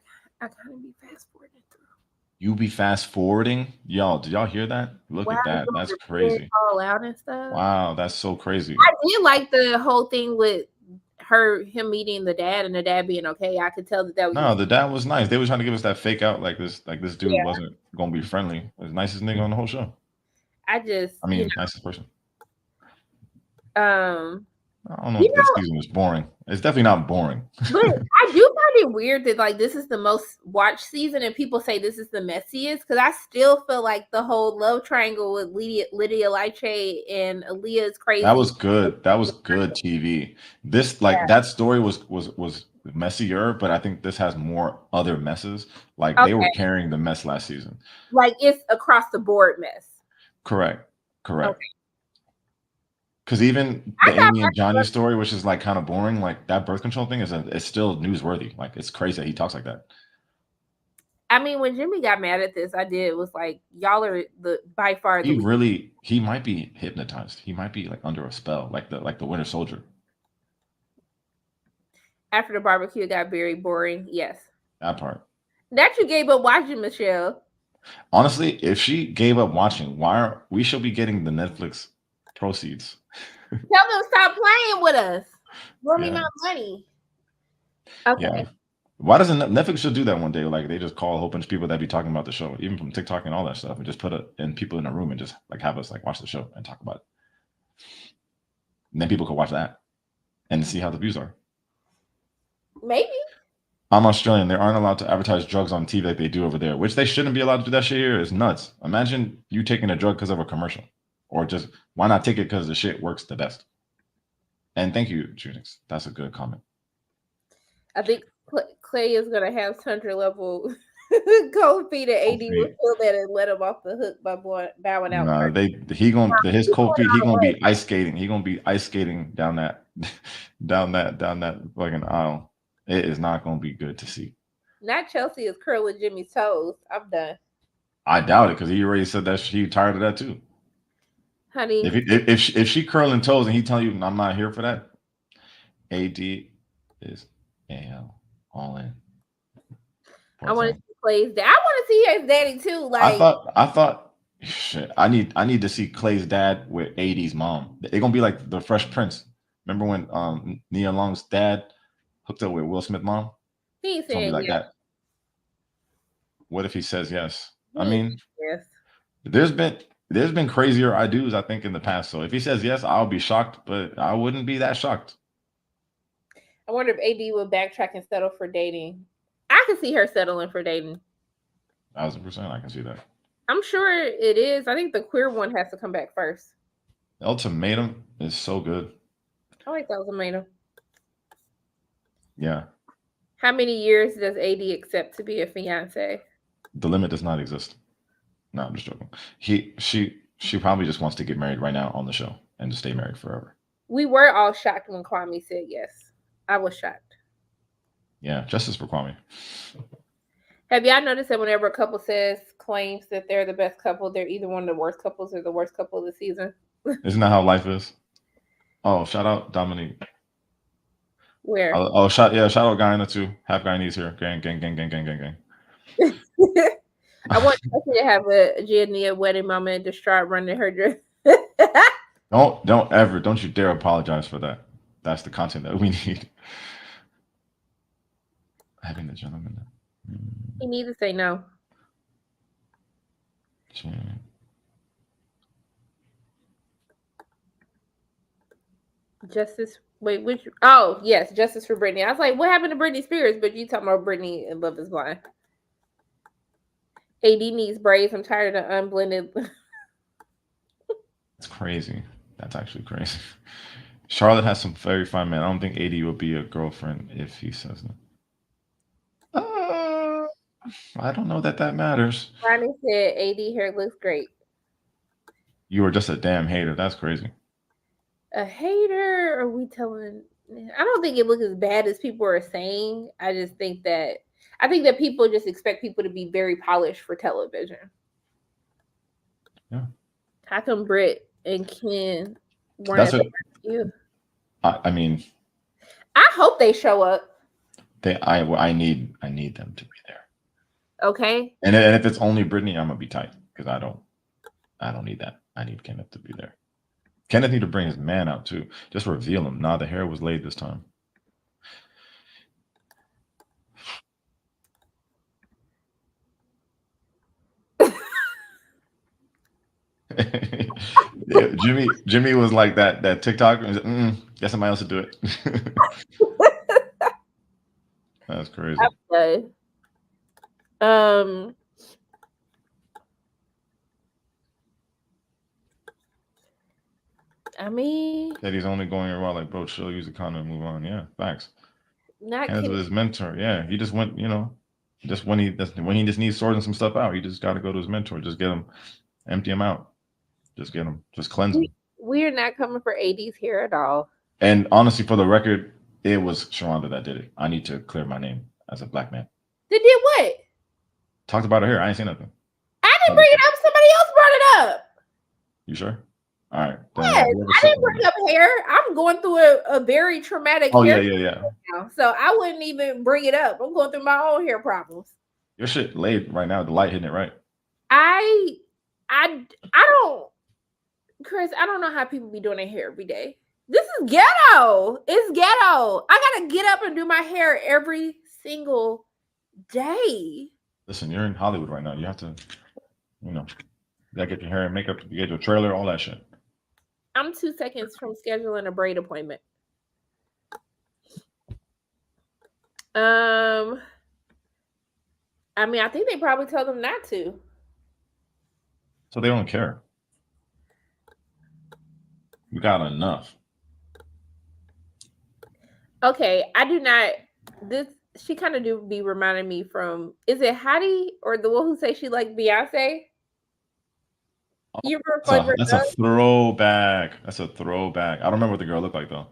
I kind of be fast forwarding through. You be fast forwarding, y'all. Did y'all hear that? Look at that. That's crazy. All out and stuff. Wow, that's so crazy. I did like the whole thing with him meeting the dad and the dad being okay. I could tell that was. No, the dad was nice. They were trying to give us that fake out, like this dude wasn't gonna be friendly. The nicest nigga on the whole show. Nicest person. I don't know if this season was boring. It's definitely not boring. But I do find it weird that like this is the most watched season and people say this is the messiest because I still feel like the whole love triangle with Lydia Lyche and Aaliyah is crazy. That was good. That was good TV. This that story was messier, but I think this has more other messes. Like they were carrying the mess last season. Like it's across the board mess. Correct. Okay. Because even the Amy and Johnny story, which is like kind of boring, like that birth control thing is still newsworthy. Like it's crazy that he talks like that. I mean, when Jimmy got mad at this, was like, y'all are by far. He might be hypnotized. He might be like under a spell, like the Winter Soldier. After the barbecue got very boring, yes. That part. That you gave up watching, Michelle. Honestly, if she gave up watching, we should be getting the Netflix proceeds. Tell them stop playing with us. Give me my money. Okay. Yeah. Why doesn't Netflix should do that one day? Like they just call a whole bunch of people that be talking about the show, even from TikTok and all that stuff, and just put it in people in a room and just like have us like watch the show and talk about it. And then people could watch that and see how the views are. Maybe. I'm Australian. They aren't allowed to advertise drugs on TV like they do over there, which they shouldn't be allowed to do that shit here. It's nuts. Imagine you taking a drug because of a commercial. Or just, why not take it because the shit works the best? And thank you, Junix. That's a good comment. I think Clay is going to have Tundra level cold feet, and AD will feel that and let him off the hook by bowing out. No, his cold feet, he gonna be ice skating. He gonna be ice skating down that fucking aisle. It is not gonna be good to see. Not Chelsea is curling Jimmy's toes. I'm done. I doubt it because he already said that she tired of that too. Honey, if she curling toes and he telling you I'm not here for that, AD is all in. I want to see Clay's dad. I want to see his daddy too. Like I thought shit. I need to see Clay's dad with AD's mom. They're gonna be like the Fresh Prince. Remember when Nia Long's dad hooked up with Will Smith's mom? He said like that. What if he says yes? I mean, Yes. there's been crazier I do's, I think, in the past. So if he says yes, I'll be shocked, but I wouldn't be that shocked. I wonder if AD will backtrack and settle for dating. I can see her settling for dating. 1,000%, I can see that. I'm sure it is. I think the queer one has to come back first. Ultimatum is so good. I like that ultimatum. Yeah. How many years does AD accept to be a fiance? The limit does not exist. No, I'm just joking. She probably just wants to get married right now on the show and just stay married forever. We were all shocked when Kwame said yes. I was shocked. Yeah, justice for Kwame. Have y'all noticed that whenever a couple claims that they're the best couple, they're either one of the worst couples or the worst couple of the season? Isn't that how life is? Oh, shout out Dominique. Where? Shout out Guyana too. Half Guyanese here. Gang. I want Jesse to have a Giannia wedding moment, distraught, running her dress. Don't you dare apologize for that. That's the content that we need. Having the gentleman. He needs to say no. Justice. Wait, which? Oh, yes, justice for Britney. I was like, what happened to Britney Spears? But you talking about Britney and Love Is Blind. AD needs braids. I'm tired of unblended. That's crazy. That's actually crazy. Charlotte has some very fine men. I don't think AD will be a girlfriend if he says no. I don't know that matters. Ronnie said AD hair looks great. You are just a damn hater. That's crazy. A hater? Are we telling? I don't think it looks as bad as people are saying. I think that people just expect people to be very polished for television. Yeah. How come Britt and Ken weren't That's at what you? I mean. I hope they show up. I need them to be there. Okay. And if it's only Brittany, I'm gonna be tight because I don't need that. I need Kenneth to be there. Kenneth need to bring his man out too. Just reveal him. Nah, the hair was laid this time. Yeah, Jimmy was like that TikTok. Get somebody else to do it. That's crazy. Okay. I mean, that he's only going around like, bro, chill, use the condom, and move on. Yeah, facts. Not Kenneth was his mentor. Yeah, he just went, just when he just needs sorting some stuff out, he just got to go to his mentor. Just get him, empty him out. Just get him, just cleanse him. We're not coming for AD's hair at all. And honestly, for the record, it was Sharonda that did it. I need to clear my name as a black man. They did what? Talked about her hair. I ain't seen nothing. I didn't bring it up. Somebody else brought it up. You sure? All right. Yes, I didn't bring up hair. I'm going through a very traumatic hair yeah. now, so I wouldn't even bring it up. I'm going through my own hair problems. Your shit laid right now. The light hitting it right. I don't, Chris. I don't know how people be doing their hair every day. This is ghetto. It's ghetto. I gotta get up and do my hair every single day. Listen, you're in Hollywood right now. You have to, you gotta get your hair and makeup, you get your trailer, all that shit. I'm 2 seconds from scheduling a braid appointment. I mean, I think they probably told them not to. So they don't care. You got enough. Okay, I do not. She kind of do be reminding me from. Is it Hattie or the one who say she like Beyonce? That's a throwback. That's a throwback. I don't remember what the girl looked like though,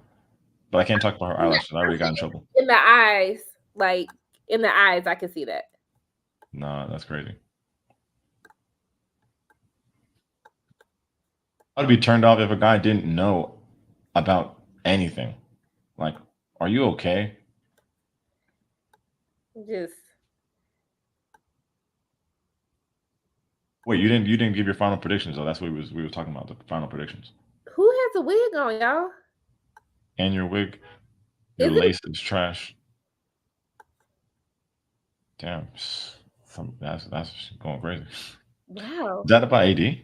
but I can't talk about her eyelashes. I already got in trouble. In the eyes, I can see that. Nah, that's crazy. I'd be turned off if a guy didn't know about anything. Like, are you okay? Just wait. You didn't give your final predictions though. That's what we were talking about, the final predictions. Who has a wig on, y'all? And your wig, your lace is trash. Damn. That's going crazy. Wow. Is that about AD?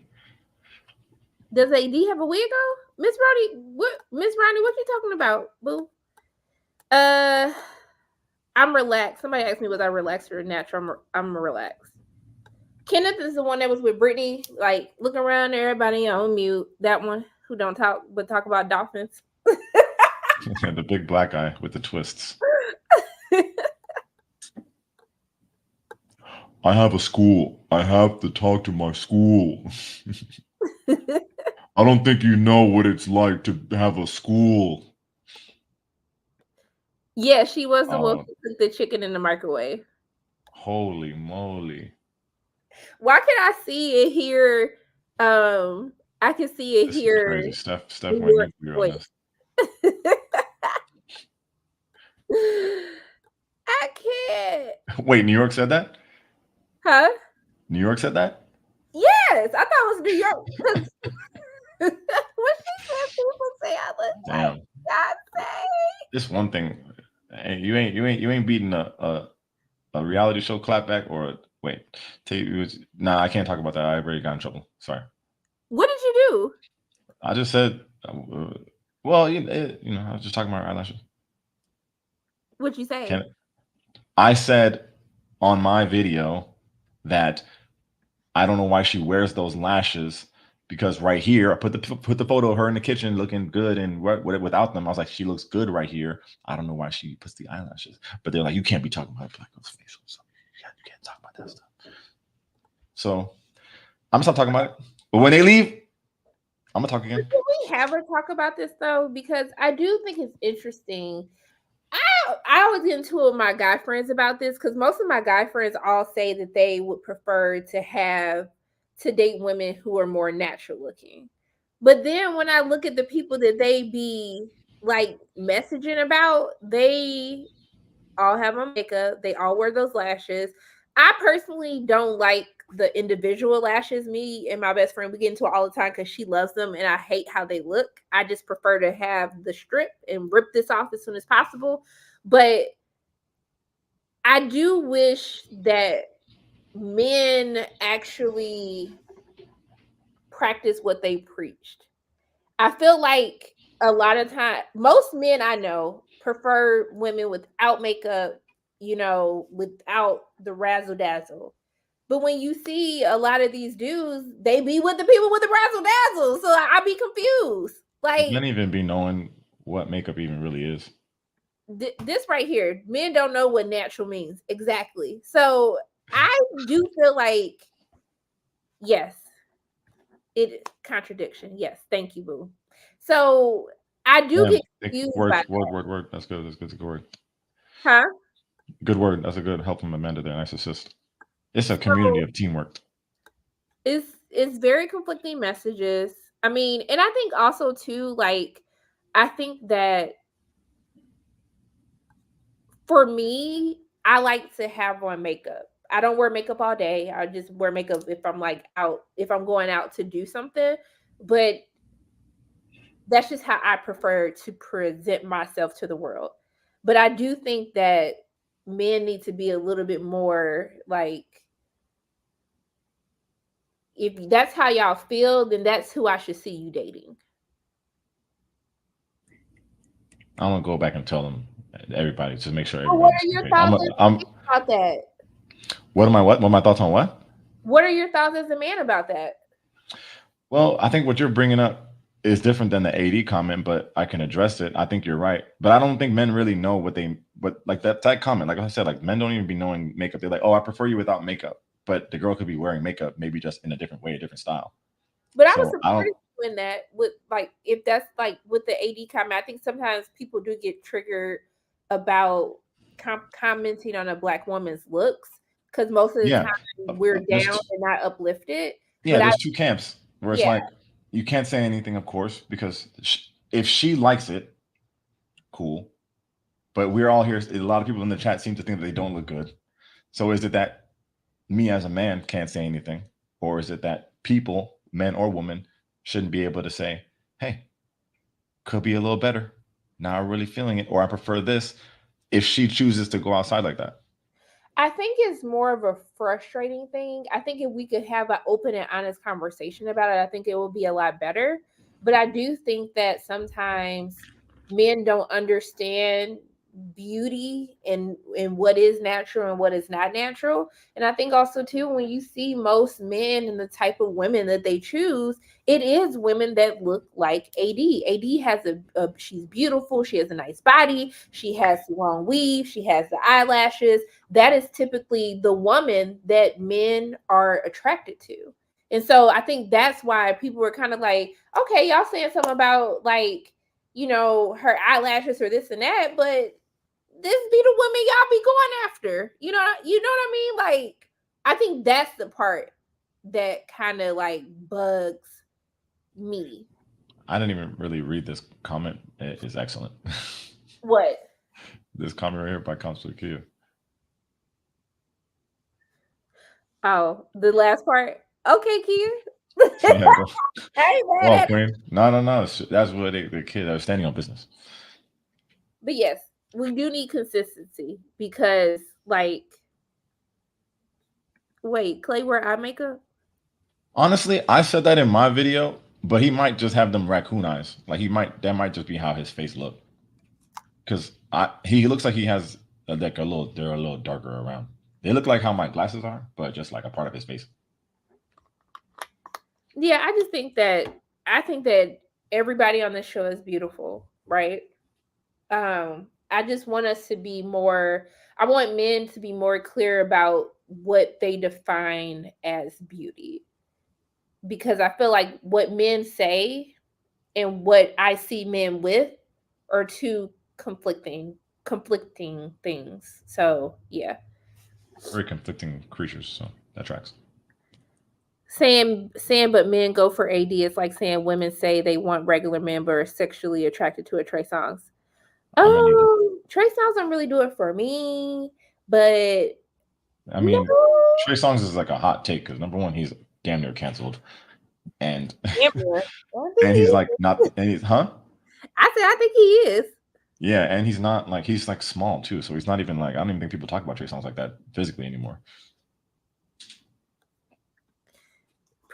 Does AD have a wig on? Miss Ronnie, Miss Ronnie, what you talking about, boo? I'm relaxed. Somebody asked me, was I relaxed or natural? I'm relaxed. Kenneth is the one that was with Brittany, like looking around everybody on mute. That one who don't talk but talk about dolphins. The big black guy with the twists. I have a school. I have to talk to my school. I don't think you know what it's like to have a school. Yeah, she was the one who cooked the chicken in the microwave. Holy moly. Why can I see and hear I can see and This is hear crazy. Steph New went York nuclear on voice. this. I can't. Wait, New York said that? Huh? New York said that? Yes, I thought it was New York because when she said people say I look like Beyonce. This one thing, you ain't beating a reality show clapback or wait. Nah, I can't talk about that. I already got in trouble. Sorry. What did you do? I just said, well, I was just talking about eyelashes. What'd you say? I said on my video that I don't know why she wears those lashes, because right here I put the photo of her in the kitchen looking good, and without them I was like, she looks good right here. I don't know why she puts the eyelashes, but they're like, you can't be talking about black girl's facial, so you can't talk about that stuff. So I'm gonna stop talking about it. But when they leave, I'm gonna talk again. Can we have her talk about this though? Because I do think it's interesting. I always get into it with my guy friends about this because most of my guy friends all say that they would prefer to date women who are more natural looking. But then when I look at the people that they be like messaging about, they all have on makeup, they all wear those lashes. I personally don't like the individual lashes. Me and my best friend, we get into it all the time because she loves them and I hate how they look. I just prefer to have the strip and rip this off as soon as possible. But I do wish that men actually practice what they preached. I feel like a lot of time, most men I know prefer women without makeup, without the razzle dazzle. But when you see a lot of these dudes, they be with the people with the razzle dazzle. So I be confused. Like, men even be knowing what makeup even really is. This right here, men don't know what natural means exactly. So I do feel like, yes, it is contradiction. Yes, thank you, boo. So I do get confused by word. That's good. That's good word. Huh? Good word. That's a good help from Amanda there. Nice assist. It's a community of teamwork. It's very conflicting messages. I mean, and I think also too, like, I think that for me, I like to have on makeup. I don't wear makeup all day. I just wear makeup if I'm like out, if I'm going out to do something. But that's just how I prefer to present myself to the world. But I do think that men need to be a little bit more like, if that's how y'all feel, then that's who I should see you dating. I'm gonna go back and tell them, everybody, to make sure What everybody's are your thoughts about that? What are my thoughts on what? What are your thoughts as a man about that? Well, I think what you're bringing up is different than the AD comment, but I can address it. I think you're right, but I don't think men really know what like that comment. Like I said, like men don't even be knowing makeup. They're like, oh, I prefer you without makeup, but the girl could be wearing makeup, maybe just in a different way, a different style. But I was supporting you in that with like, if that's like with the AD comment. I think sometimes people do get triggered about commenting on a black woman's looks because most of the time we're down and not uplifted. Yeah, there's two camps where it's like, you can't say anything, of course, because if she likes it, cool. But we're all here. A lot of people in the chat seem to think that they don't look good. So is it that me as a man can't say anything? Or is it that people, men or women, shouldn't be able to say, hey, could be a little better. Not really feeling it. Or I prefer this, if she chooses to go outside like that. I think it's more of a frustrating thing. I think if we could have an open and honest conversation about it, I think it will be a lot better. But I do think that sometimes men don't understand beauty and what is natural and what is not natural. And I think also too, when you see most men and the type of women that they choose, it is women that look like AD. AD has she's beautiful, she has a nice body, she has long weave, she has the eyelashes. That is typically the woman that men are attracted to. And so I think that's why people were kind of like, okay, y'all saying something about like, her eyelashes or this and that, but this be the women y'all be going after. You know what I mean? Like, I think that's the part that kind of like bugs me. I didn't even really read this comment. It is excellent. What? This comment right here by Constable Kia. Oh, the last part. Okay, Kia. Yeah, go. Hey, Oh, man. Queen. No. That's what the kids are standing on business. But yes, we do need consistency because, like, wait, Clay wear eye makeup? Honestly, I said that in my video, but he might just have them raccoon eyes. Like that might just be how his face look. Because he looks like he has they're a little darker around. They look like how my glasses are, but just like a part of his face. Yeah, I think that everybody on this show is beautiful, right? I just want us to be more. I want men to be more clear about what they define as beauty, because I feel like what men say and what I see men with are two conflicting things. So yeah. Very conflicting creatures, so that tracks. Saying but men go for AD is like saying women say they want regular men but are sexually attracted to a Trey Songz. I mean, Trey Songz don't really do it for me, but I no. mean, Trey Songz is like a hot take because number one, he's damn near canceled, and and he's like not, and he's I think he is. Yeah, and he's not like he's like small too, so he's not even like I don't even think people talk about Trey Songz like that physically anymore.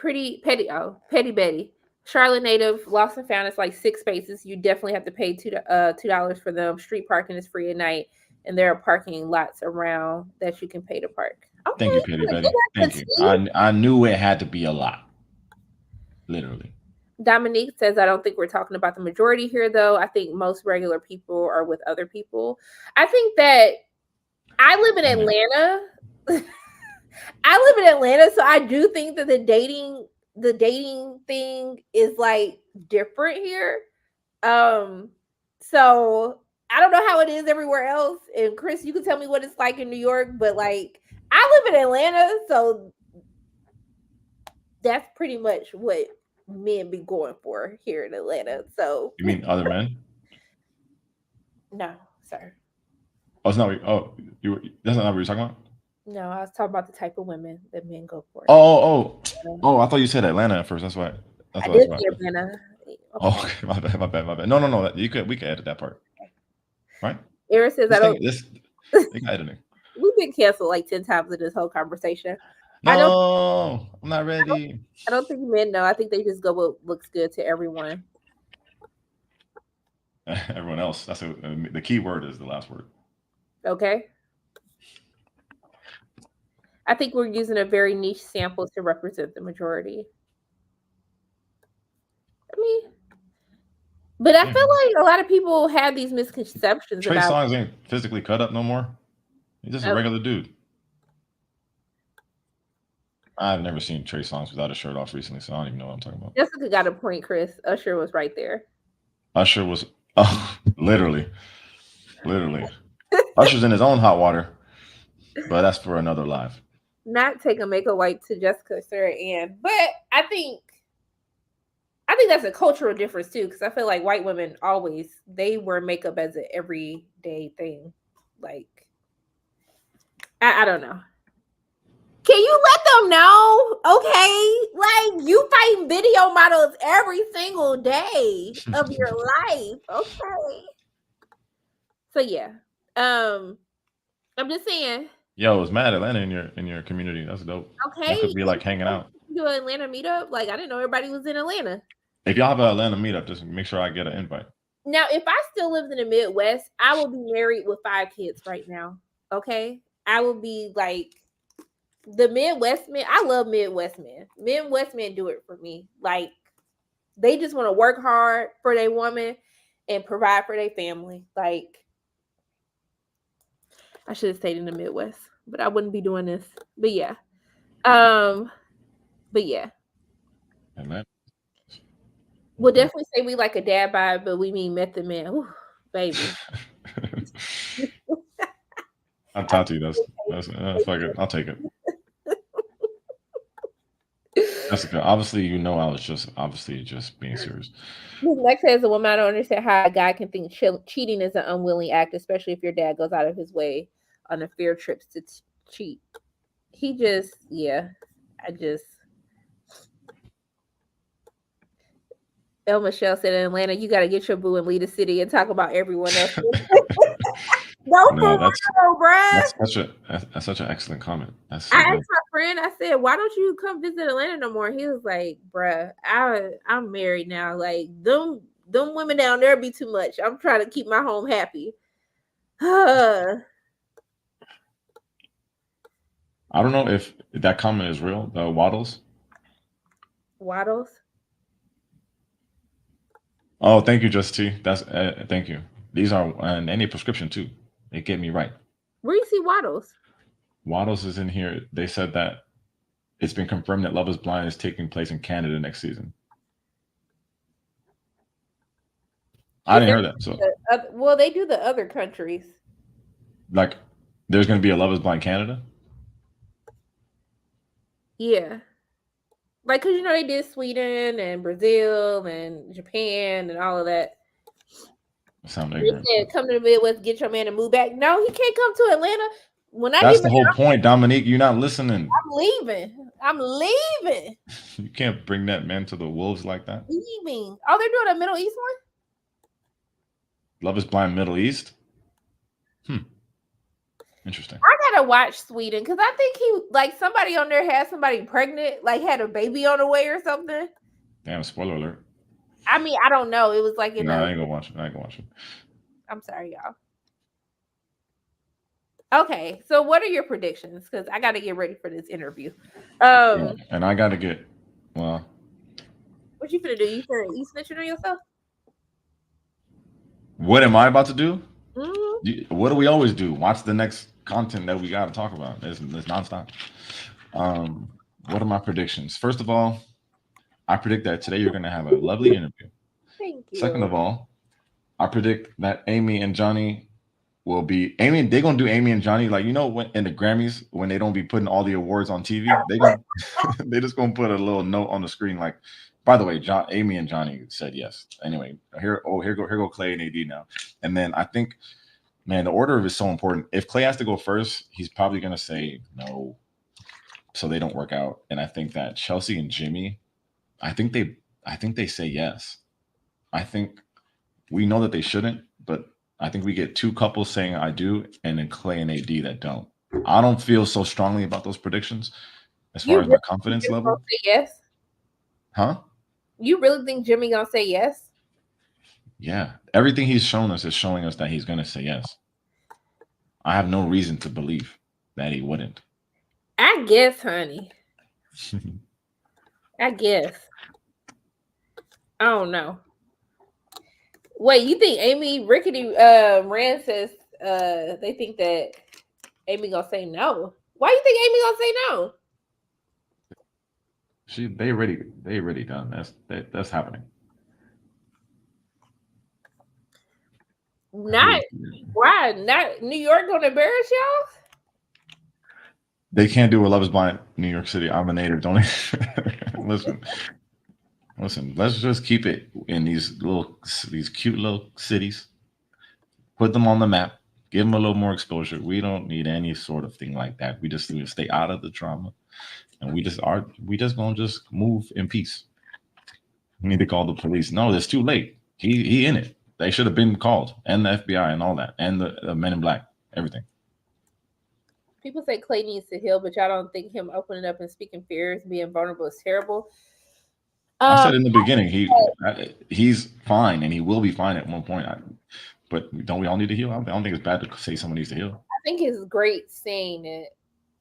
Petty Betty. Charlotte native, lost and found. It's like 6 spaces. You definitely have to pay $2 for them. Street parking is free at night, and there are parking lots around that you can pay to park. Okay, Thank you, Petty Betty. Thank you. I knew it had to be a lot. Literally. Dominique says, I don't think we're talking about the majority here, though. I think most regular people are with other people. I think that I live in Atlanta. I live in Atlanta, so I do think that the dating thing is like different here. So I don't know how it is everywhere else. And Chris, you can tell me what it's like in New York, but like I live in Atlanta, so that's pretty much what men be going for here in Atlanta. So you mean other men? No, sir. Oh, it's not. That's not what you're talking about. No, I was talking about the type of women that men go for. Oh! I thought you said Atlanta at first. That's why. I did say Atlanta. Okay. Oh, okay, my bad. No. We could edit that part. Right? Erin says I don't. They got editing. We've been canceled like 10 times in this whole conversation. No, I'm not ready. I don't think men know. I think they just go what looks good to everyone. Everyone else. That's the key word is the last word. Okay. I think we're using a very niche sample to represent the majority. I mean, but I feel like a lot of people have these misconceptions Trey Songz ain't physically cut up no more. He's just a regular dude. I've never seen Trey Songz without a shirt off recently, so I don't even know what I'm talking about. Jessica got a point, Chris. Usher was right there. Usher was literally. Usher's in his own hot water, but that's for another live. Not take a makeup wipe to Jessica, Sarah Ann, but I think that's a cultural difference too, because I feel like white women they wear makeup as an everyday thing. Like, I don't know. Can you let them know? Okay, like you fighting video models every single day of your life. Okay. So yeah, I'm just saying. Yo, it's mad Atlanta in your community. That's dope. Okay, That could be like hanging out. do an Atlanta meetup. Like I didn't know everybody was in Atlanta. If y'all have an Atlanta meetup, just make sure I get an invite. Now, if I still lived in the Midwest, I would be married with 5 kids right now. Okay, I would be like the Midwest men. I love Midwest men. Midwest men do it for me. Like they just want to work hard for their woman and provide for their family. Like I should have stayed in the Midwest, but I wouldn't be doing this. But yeah. But yeah. Atlanta. We'll definitely say we like a dad vibe, but we mean method man. Ooh, baby. I'm Tati. That's fuck it. I'll take it. That's good. Obviously, you know, I was just being serious. Next says a woman, I don't understand how a guy can think cheating is an unwilling act, especially if your dad goes out of his way on a fair trips to cheat. He just, yeah, El Michelle said in Atlanta, you got to get your boo and lead the city and talk about everyone else. That's such an excellent comment. I asked my friend, I said, why don't you come visit Atlanta no more? He was like, bruh, I'm married now. Like, them women down there be too much. I'm trying to keep my home happy. I don't know if that comment is real. The Waddles. Oh, thank you, Just T. That's thank you. These are and any prescription too. They get me right. Where you see Waddles? Waddles is in here. They said that it's been confirmed that Love is Blind is taking place in Canada next season. I didn't hear that. So, well, they do the other countries. Like, there's going to be a Love is Blind Canada. Yeah, like because they did Sweden and Brazil and Japan and all of that. Sound ignorant. They said, come to the Midwest, get your man to move back. No, he can't come to Atlanta. That's the whole point, Dominique. You're not listening. I'm leaving. You can't bring that man to the wolves like that. Leaving. Oh, they're doing a Middle East one? Love is Blind Middle East? Interesting. I gotta watch Sweden because I think somebody on there had somebody pregnant, like had a baby on the way or something. Damn, spoiler alert. I mean, I don't know. It was like I ain't gonna watch it. I'm sorry, y'all. Okay, so what are your predictions? Because I got to get ready for this interview. And I got to get, well. What you finna do? You snitching on yourself? What am I about to do? Mm-hmm. What do we always do? Watch the next content that we got to talk about. It's nonstop. What are my predictions? First of all, I predict that today you're going to have a lovely interview. Thank you. Second of all, I predict that Amy and Johnny will be they're gonna do Amy and Johnny, like, when in the Grammys, when they don't be putting all the awards on TV, they just gonna put a little note on the screen like, by the way, Amy and Johnny said yes. Anyway, here go Clay and AD now. And then I think, man, the order is so important. If Clay has to go first, he's probably gonna say no, so they don't work out. And I think that Chelsea and Jimmy, I think they say yes. I think we know that they shouldn't, but I think we get 2 couples saying I do, and then Clay and AD that don't. I don't feel so strongly about those predictions as far as my confidence level. Say yes? Huh? You really think Jimmy gonna say yes? Yeah. Everything he's shown us is showing us that he's gonna say yes. I have no reason to believe that he wouldn't. I guess, honey. I guess. I don't know. Wait, you think Amy Rickety Rand says they think that Amy gonna say no? Why you think Amy gonna say no? They already done. That's happening. Not New York gonna embarrass y'all? They can't do a Love is Blind New York City. I'm a native. Don't Listen, let's just keep it in these cute little cities. Put them on the map. Give them a little more exposure. We don't need any sort of thing like that. We just need to stay out of the drama, and we just gonna just move in peace. We need to call the police. No, it's too late. He in it. They should have been called, and the FBI and all that, and the Men in Black, everything. People say Clay needs to heal, but y'all don't think him opening up and speaking fears, being vulnerable is terrible. I said in the beginning, he's fine and he will be fine at one point. But don't we all need to heal? I don't think it's bad to say someone needs to heal. I think it's great saying it.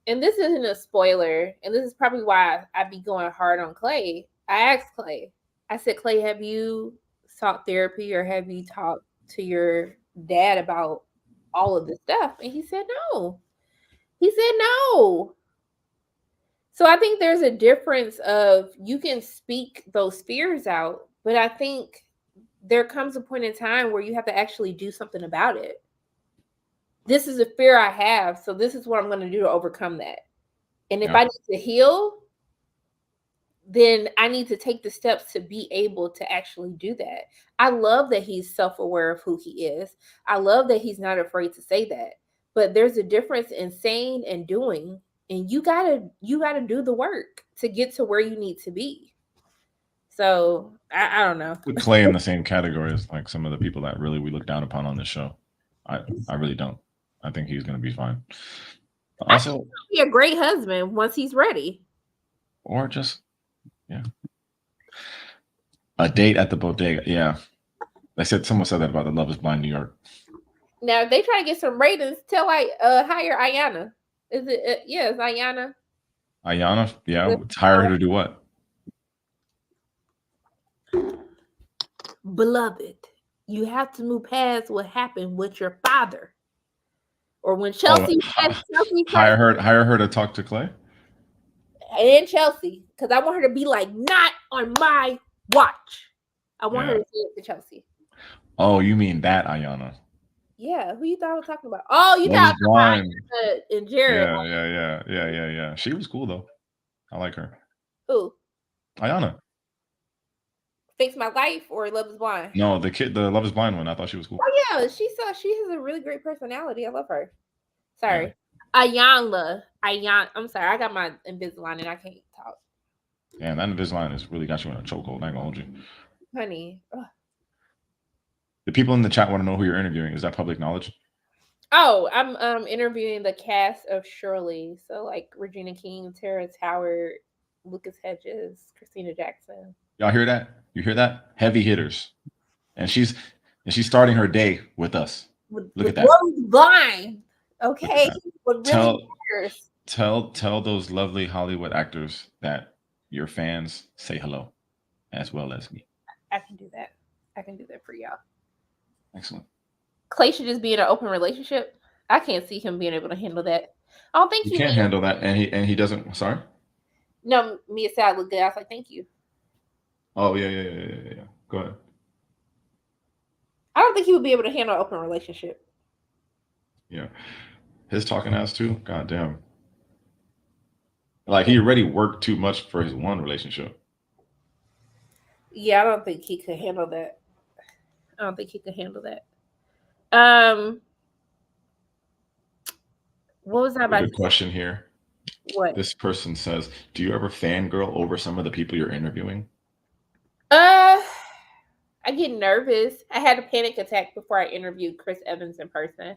And this isn't a spoiler, and this is probably why I be going hard on Clay. I asked Clay, I said, Clay, have you sought therapy or have you talked to your dad about all of this stuff? And he said no. He said no. So I think there's a difference of you can speak those fears out, but I think there comes a point in time where you have to actually do something about it. This is a fear I have, so this is what I'm going to do to overcome that. And if I need to heal, then I need to take the steps to be able to actually do that. I love that he's self-aware of who he is. I love that he's not afraid to say that. But there's a difference in saying and doing, and you gotta do the work to get to where you need to be. So I don't know. Put Clay in the same category as like some of the people that really we look down upon on this show. I really don't. I think he's gonna be fine. Also, he'll be a great husband once he's ready. Or just a date at the bodega. Yeah. Someone said that about the Love is Blind New York. Now if they try to get some ratings, hire Ayana. Is it yeah, it's Ayana. Ayana? Yeah. Hire her to do what? Beloved, you have to move past what happened with your father. Or when Chelsea hire her to talk to Clay? And Chelsea, because I want her to be like, not on my watch. I want her to say it to Chelsea. Oh, you mean that Ayana? Yeah, who you thought I was talking about? Oh, you thought about and Jared. Yeah. She was cool though. I like her. Who? Ayana. Fix My Life or Love is Blind? No, the Love is Blind one. I thought she was cool. Oh yeah, she has a really great personality. I love her. Sorry. Yeah. I'm sorry, I got my Invisalign and I can't talk. Yeah, that Invisalign has really got you in a chokehold. I ain't gonna hold you. Honey. Ugh. The people in the chat want to know who you're interviewing. Is that public knowledge? Oh, I'm interviewing the cast of Shirley. So like Regina King, Terrence Howard, Lucas Hedges, Christina Jackson. Y'all hear that? You hear that? Heavy hitters. And she's starting her day with us. Look at that. Love is Blind. Okay. What really matters. Tell those lovely Hollywood actors that your fans say hello, as well as me. I can do that. I can do that for y'all. Excellent. Clay should just be in an open relationship. I can't see him being able to handle that. I don't think he can't handle that, and he doesn't. Sorry. No, Mia said I look good. I was like, thank you. Oh yeah. Go ahead. I don't think he would be able to handle an open relationship. Yeah, his talking ass too. God damn. Like he already worked too much for his one relationship. Yeah, I don't think he could handle that. What was I about? Good question here. What? This person says, do you ever fangirl over some of the people you're interviewing? I get nervous. I had a panic attack before I interviewed Chris Evans in person.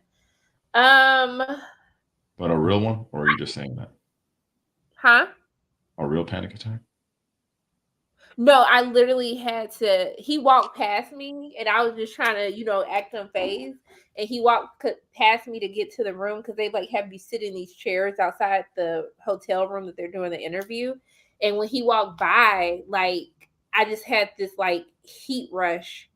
But a real one, or are you just saying that? Huh? A real panic attack? No, I literally had to. He walked past me, and I was just trying to, act unfazed. And he walked past me to get to the room because they have you sit in these chairs outside the hotel room that they're doing the interview. And when he walked by, I just had this heat rush,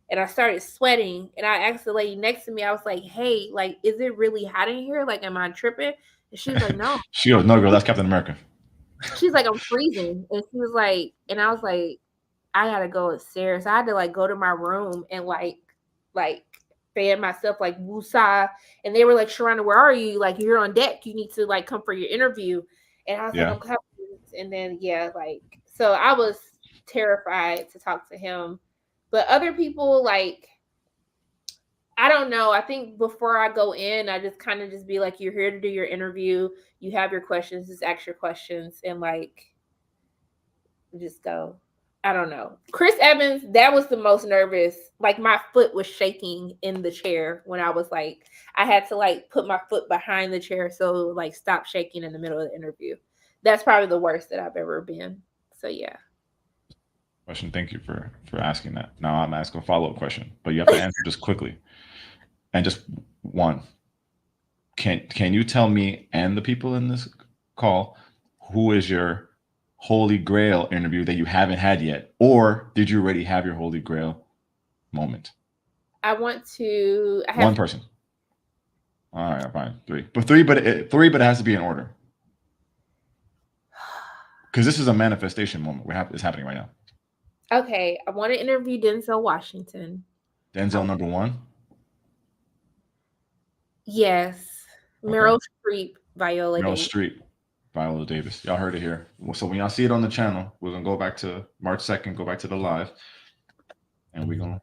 and I started sweating. And I asked the lady next to me, I was like, "Hey, is it really hot in here? Am I tripping?" And she was like, "No." She goes, "No, girl, that's Captain America." She's like, "I'm freezing," and she was like, and I was like, "I gotta go upstairs." I had to go to my room and fan myself woosah. And they were like, "Sharona, where are you? You're on deck. You need to come for your interview." And I was like, "I'm coming." And then so I was terrified to talk to him. But other people, I don't know. I think before I go in, I just kind of just be like, you're here to do your interview. You have your questions, just ask your questions and just go. I don't know. Chris Evans, that was the most nervous. Like my foot was shaking in the chair when I was like, I had to like put my foot behind the chair so like stop shaking in the middle of the interview. That's probably the worst that I've ever been. So yeah. Question. Thank you for asking that. Now I'm asking a follow-up question, but you have to answer just quickly and just one. Can you tell me and the people in this call who is your holy grail interview that you haven't had yet, or did you already have your holy grail moment? I want to. I have One person. All right, fine. Three, but it has to be in order because this is a manifestation moment. It's happening right now. Okay, I want to interview Denzel Washington. Denzel number one. Yes, Okay. Meryl Streep, Viola Meryl Davis. Streep, Viola Davis. Y'all heard it here. So when y'all see it on the channel, we're gonna go back to March 2nd, go back to the live, and we're gonna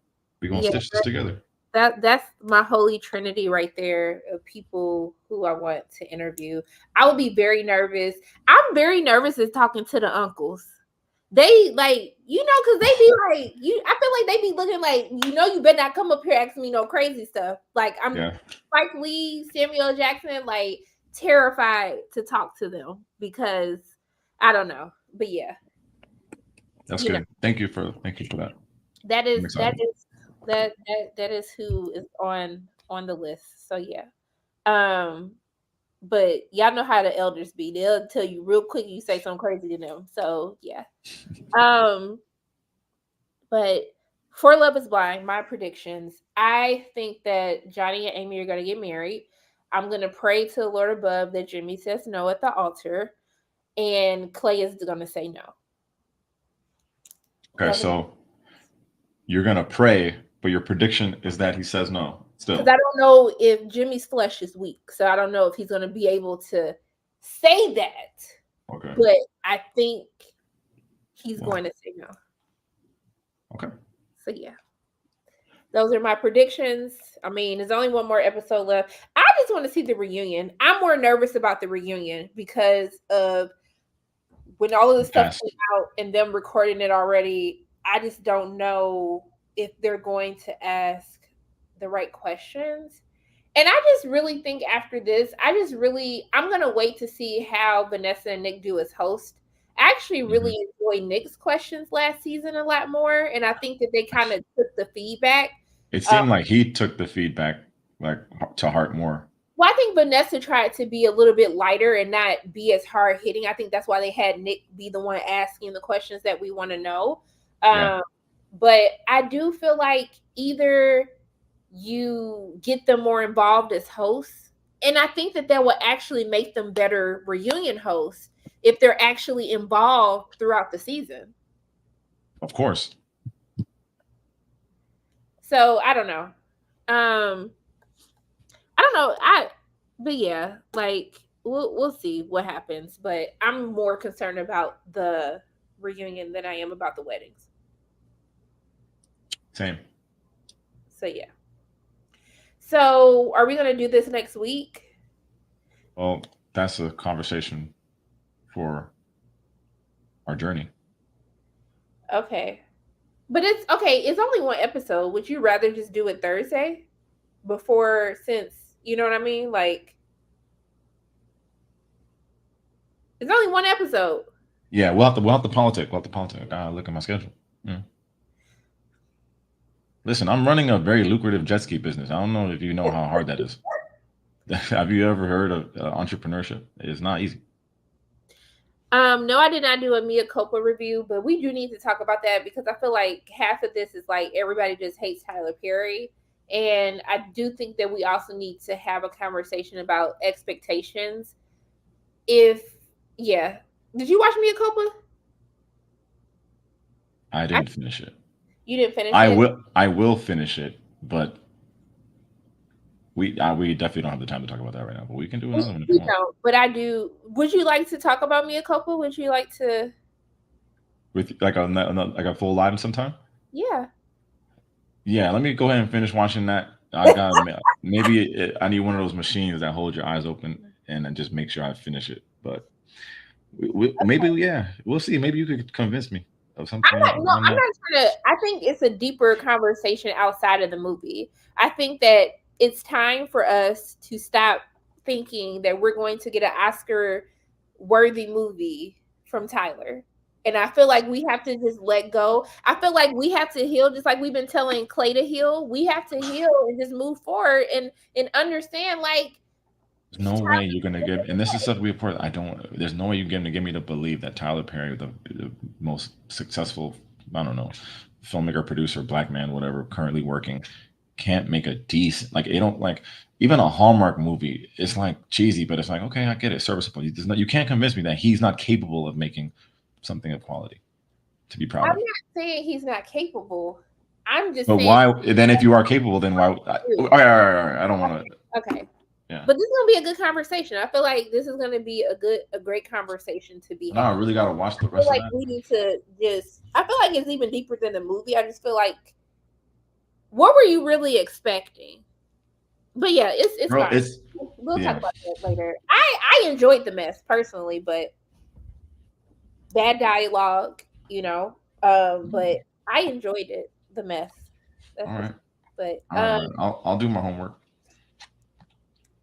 stitch this together. That's my holy trinity right there of people who I want to interview. I would be very nervous. I'm very nervous as talking to the uncles. They like, because they be like, I feel like they be looking like, you better not come up here asking me no crazy stuff. Like I'm Spike Lee, Samuel Jackson, like terrified to talk to them because I don't know. But yeah. That's good. Thank you for that. That is who is on the list. So yeah. But y'all know how the elders be. They'll tell you real quick you say something crazy to them. So yeah. But for Love is Blind, my predictions, I think that Johnny and Amy are gonna get married. I'm gonna pray to the Lord above that Jimmy says no at the altar, and Clay is gonna say no. Okay, so you're gonna pray, but your prediction is that he says no. Still, because I don't know if Jimmy's flesh is weak, so I don't know if he's gonna be able to say that. Okay, but I think he's going to say no. Okay. So yeah. Those are my predictions. I mean, there's only one more episode left. I just want to see the reunion. I'm more nervous about the reunion because of when all of the stuff came out and them recording it already. I just don't know if they're going to ask the right questions. And I just really think after this, I'm going to wait to see how Vanessa and Nick do as hosts. I actually really enjoyed Nick's questions last season a lot more. And I think that they kind of took the feedback. It seemed like he took the feedback like to heart more. Well, I think Vanessa tried to be a little bit lighter and not be as hard hitting. I think that's why they had Nick be the one asking the questions that we want to know. But I do feel like either you get them more involved as hosts, and I think that will actually make them better reunion hosts if they're actually involved throughout the season. Of course. So I don't know. But yeah, like we'll see what happens. But I'm more concerned about the reunion than I am about the weddings. Same. So yeah. So are we going to do this next week? Well, that's a conversation for our journey. Okay. But it's okay. It's only one episode. Would you rather just do it Thursday since you know what I mean? Like, it's only one episode. Yeah, we'll have to politic. Look at my schedule. Yeah. Listen, I'm running a very lucrative jet ski business. I don't know if you know how hard that is. Have you ever heard of entrepreneurship? It's not easy. No, I did not do a Mia Culpa review, but we do need to talk about that because I feel like half of this is like everybody just hates Tyler Perry. And I do think that we also need to have a conversation about expectations. Did you watch Mia Culpa? I didn't finish it. You didn't finish it? I will finish it, but we definitely don't have the time to talk about that right now. But we can do another one if you want. But I do. Would you like to talk about Mia Culpa? Would you like to? With like a full live sometime? Yeah. Yeah, let me go ahead and finish watching that. I got maybe I need one of those machines that hold your eyes open and then just make sure I finish it. But maybe we'll see. Maybe you could convince me. of something. I'm not trying to. I think it's a deeper conversation outside of the movie. I think that it's time for us to stop thinking that we're going to get an Oscar worthy movie from Tyler. And I feel like we have to just let go. I feel like we have to heal, just like we've been telling Clay to heal. We have to heal and just move forward and understand, like, There's no way you're gonna give, and this is stuff we report. I don't. There's no way you're gonna get me to believe that Tyler Perry, the most successful, I don't know, filmmaker, producer, black man, whatever, currently working, can't make a decent, like, you don't like even a Hallmark movie. It's like cheesy, but it's like, okay, I get it, serviceable. You can't convince me that he's not capable of making something of quality to be proud I'm of. not saying he's not capable. I'm just But saying. why? Then if you are capable, then why? All right. I don't want to. Okay. Yeah. But this is gonna be a good conversation. I feel like this is gonna be a great conversation to be No, I had. really gotta watch the I feel rest of like that. we need to just. I feel like it's even deeper than the movie. I just feel like, what were you really expecting? But yeah, it's Bro, fine. it's We'll talk yeah. about that later. I enjoyed the mess personally, but bad dialogue, but I enjoyed it. The mess. That's All for right. sure. But All right. I'll do my homework.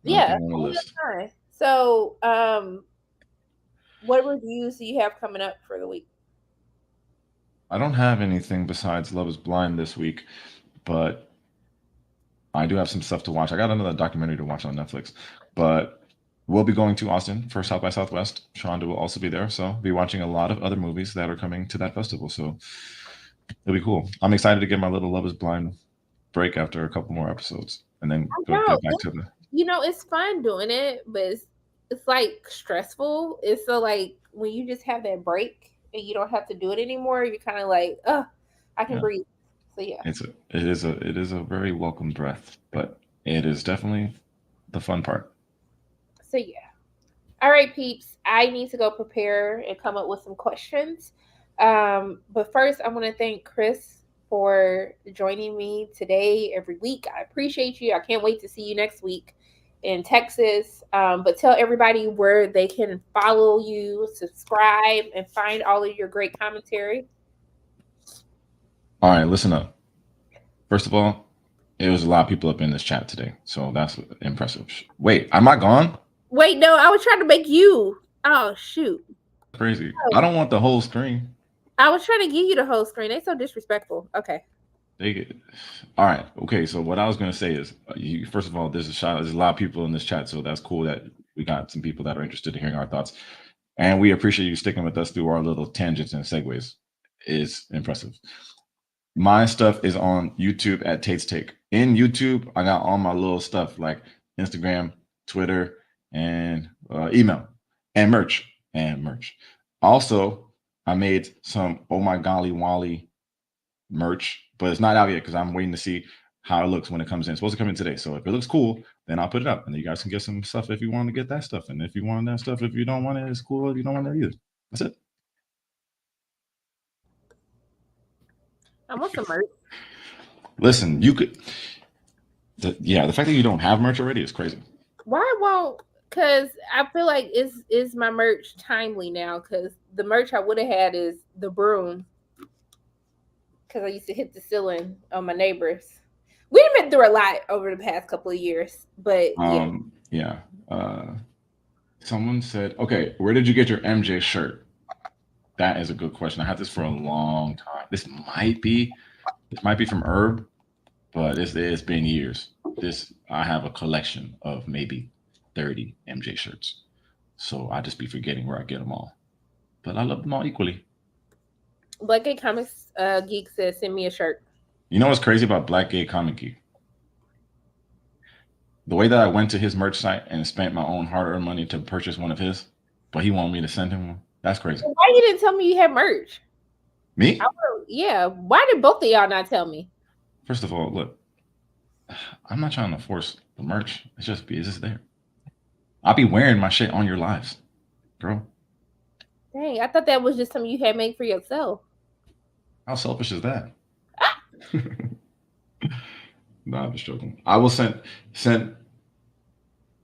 Another yeah, thing on the list. fine. So what reviews do you have coming up for the week? I don't have anything besides Love Is Blind this week, but I do have some stuff to watch. I got another documentary to watch on Netflix, but we'll be going to Austin for South by Southwest. Shonda will also be there, so be watching a lot of other movies that are coming to that festival. So it'll be cool. I'm excited to get my little Love Is Blind break after a couple more episodes, and then I go know get back to the. it's fun doing it, but it's like stressful. It's so like when you just have that break and you don't have to do it anymore, you're kind of like, oh, I can Yeah, breathe. So yeah. it is a very welcome breath, but it is definitely the fun part. So yeah. All right, peeps. I need to go prepare and come up with some questions. But first, I want to thank Chris for joining me today every week. I appreciate you. I can't wait to see you next week in Texas. But tell everybody where they can follow you, subscribe, and find all of your great commentary. All right, listen up. First of all, it was a lot of people up in this chat today, so that's impressive. Wait, am I gone? Wait, no, I was trying to make you. Oh, shoot. Crazy. I Oh, don't want the whole screen. I was trying to give you the whole screen. They so disrespectful. Okay. They get. All right. Okay. So what I was gonna say is, first of all, there's a shot. There's a lot of people in this chat, so that's cool that we got some people that are interested in hearing our thoughts, and we appreciate you sticking with us through our little tangents and segues. It's impressive. My stuff is on YouTube at Tate's Take. In YouTube, I got all my little stuff like Instagram, Twitter, and email, and merch. Also, I made some Oh My Golly Wally merch, but it's not out yet because I'm waiting to see how it looks when it comes in. It's supposed to come in today. So if it looks cool, then I'll put it up, and then you guys can get some stuff if you want to get that stuff. And if you want that stuff, if you don't want it, it's cool. If you don't want it either, that's it. I want some merch. Listen, you could. The fact that you don't have merch already is crazy. Why won't? Because I feel like is my merch timely now? Because the merch I would have had is the broom. Because I used to hit the ceiling on my neighbors. We've been through a lot over the past couple of years, but yeah. Yeah. Someone said, okay, where did you get your MJ shirt? That is a good question. I had this for a long time. This might be from Herb, but it's been years. I have a collection of maybe 30 MJ shirts. So I just be forgetting where I get them all. But I love them all equally. Black Gay Comics Geek says, send me a shirt. You know what's crazy about Black Gay Comic Geek? The way that I went to his merch site and spent my own hard-earned money to purchase one of his, but he wanted me to send him one. That's crazy. Why you didn't tell me you had merch? Me? Yeah. Why did both of y'all not tell me? First of all, look, I'm not trying to force the merch. It's just there. I'll be wearing my shit on your lives, girl. Dang, I thought that was just something you had made for yourself. How selfish is that? No, I'm just joking. I will send.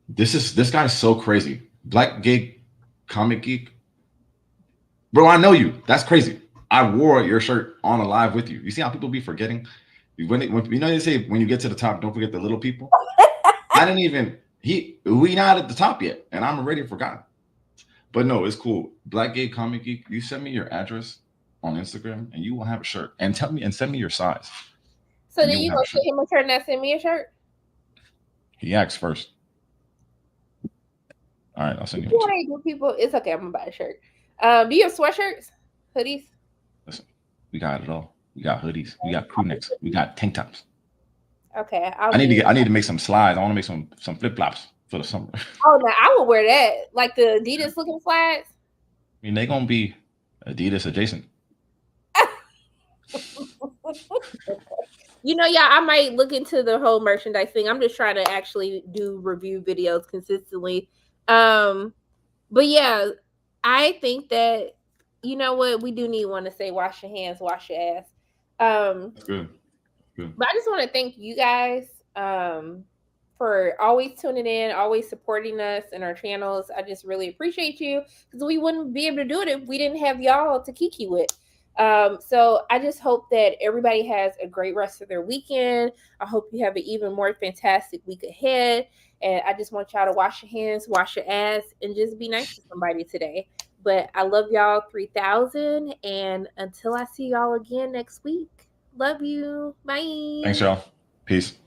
This guy's so crazy. Black Gay Comic Geek. Bro, I know you. That's crazy. I wore your shirt on a live with you. You see how people be forgetting? When you know they say when you get to the top, don't forget the little people. I didn't even we not at the top yet, and I'm already forgotten. But no, it's cool. Black Gay Comic Geek, you send me your address on Instagram, and you will have a shirt. And tell me and send me your size. So then you gonna send him a shirt and not send me a shirt? He asked first. All right, I'll send you. Why do people? It's okay. I'm gonna buy a shirt. Do you have sweatshirts, hoodies? Listen, we got it all. We got hoodies. We got crew necks. We got tank tops. Okay, I need to make some slides. I want to make some flip flops for the summer. Oh no, I will wear that. Like the Adidas looking slides. I mean, they're gonna be Adidas adjacent. You know, yeah, I might look into the whole merchandise thing. I'm just trying to actually do review videos consistently. But yeah, I think that you know what, we do need one to say wash your hands, wash your ass. That's good. But I just want to thank you guys for always tuning in, always supporting us and our channels. I just really appreciate you because we wouldn't be able to do it if we didn't have y'all to kiki with. So I just hope that everybody has a great rest of their weekend. I hope you have an even more fantastic week ahead. And I just want y'all to wash your hands, wash your ass, and just be nice to somebody today. But I love y'all 3,000. And until I see y'all again next week, love you. Bye. Thanks, y'all. Peace.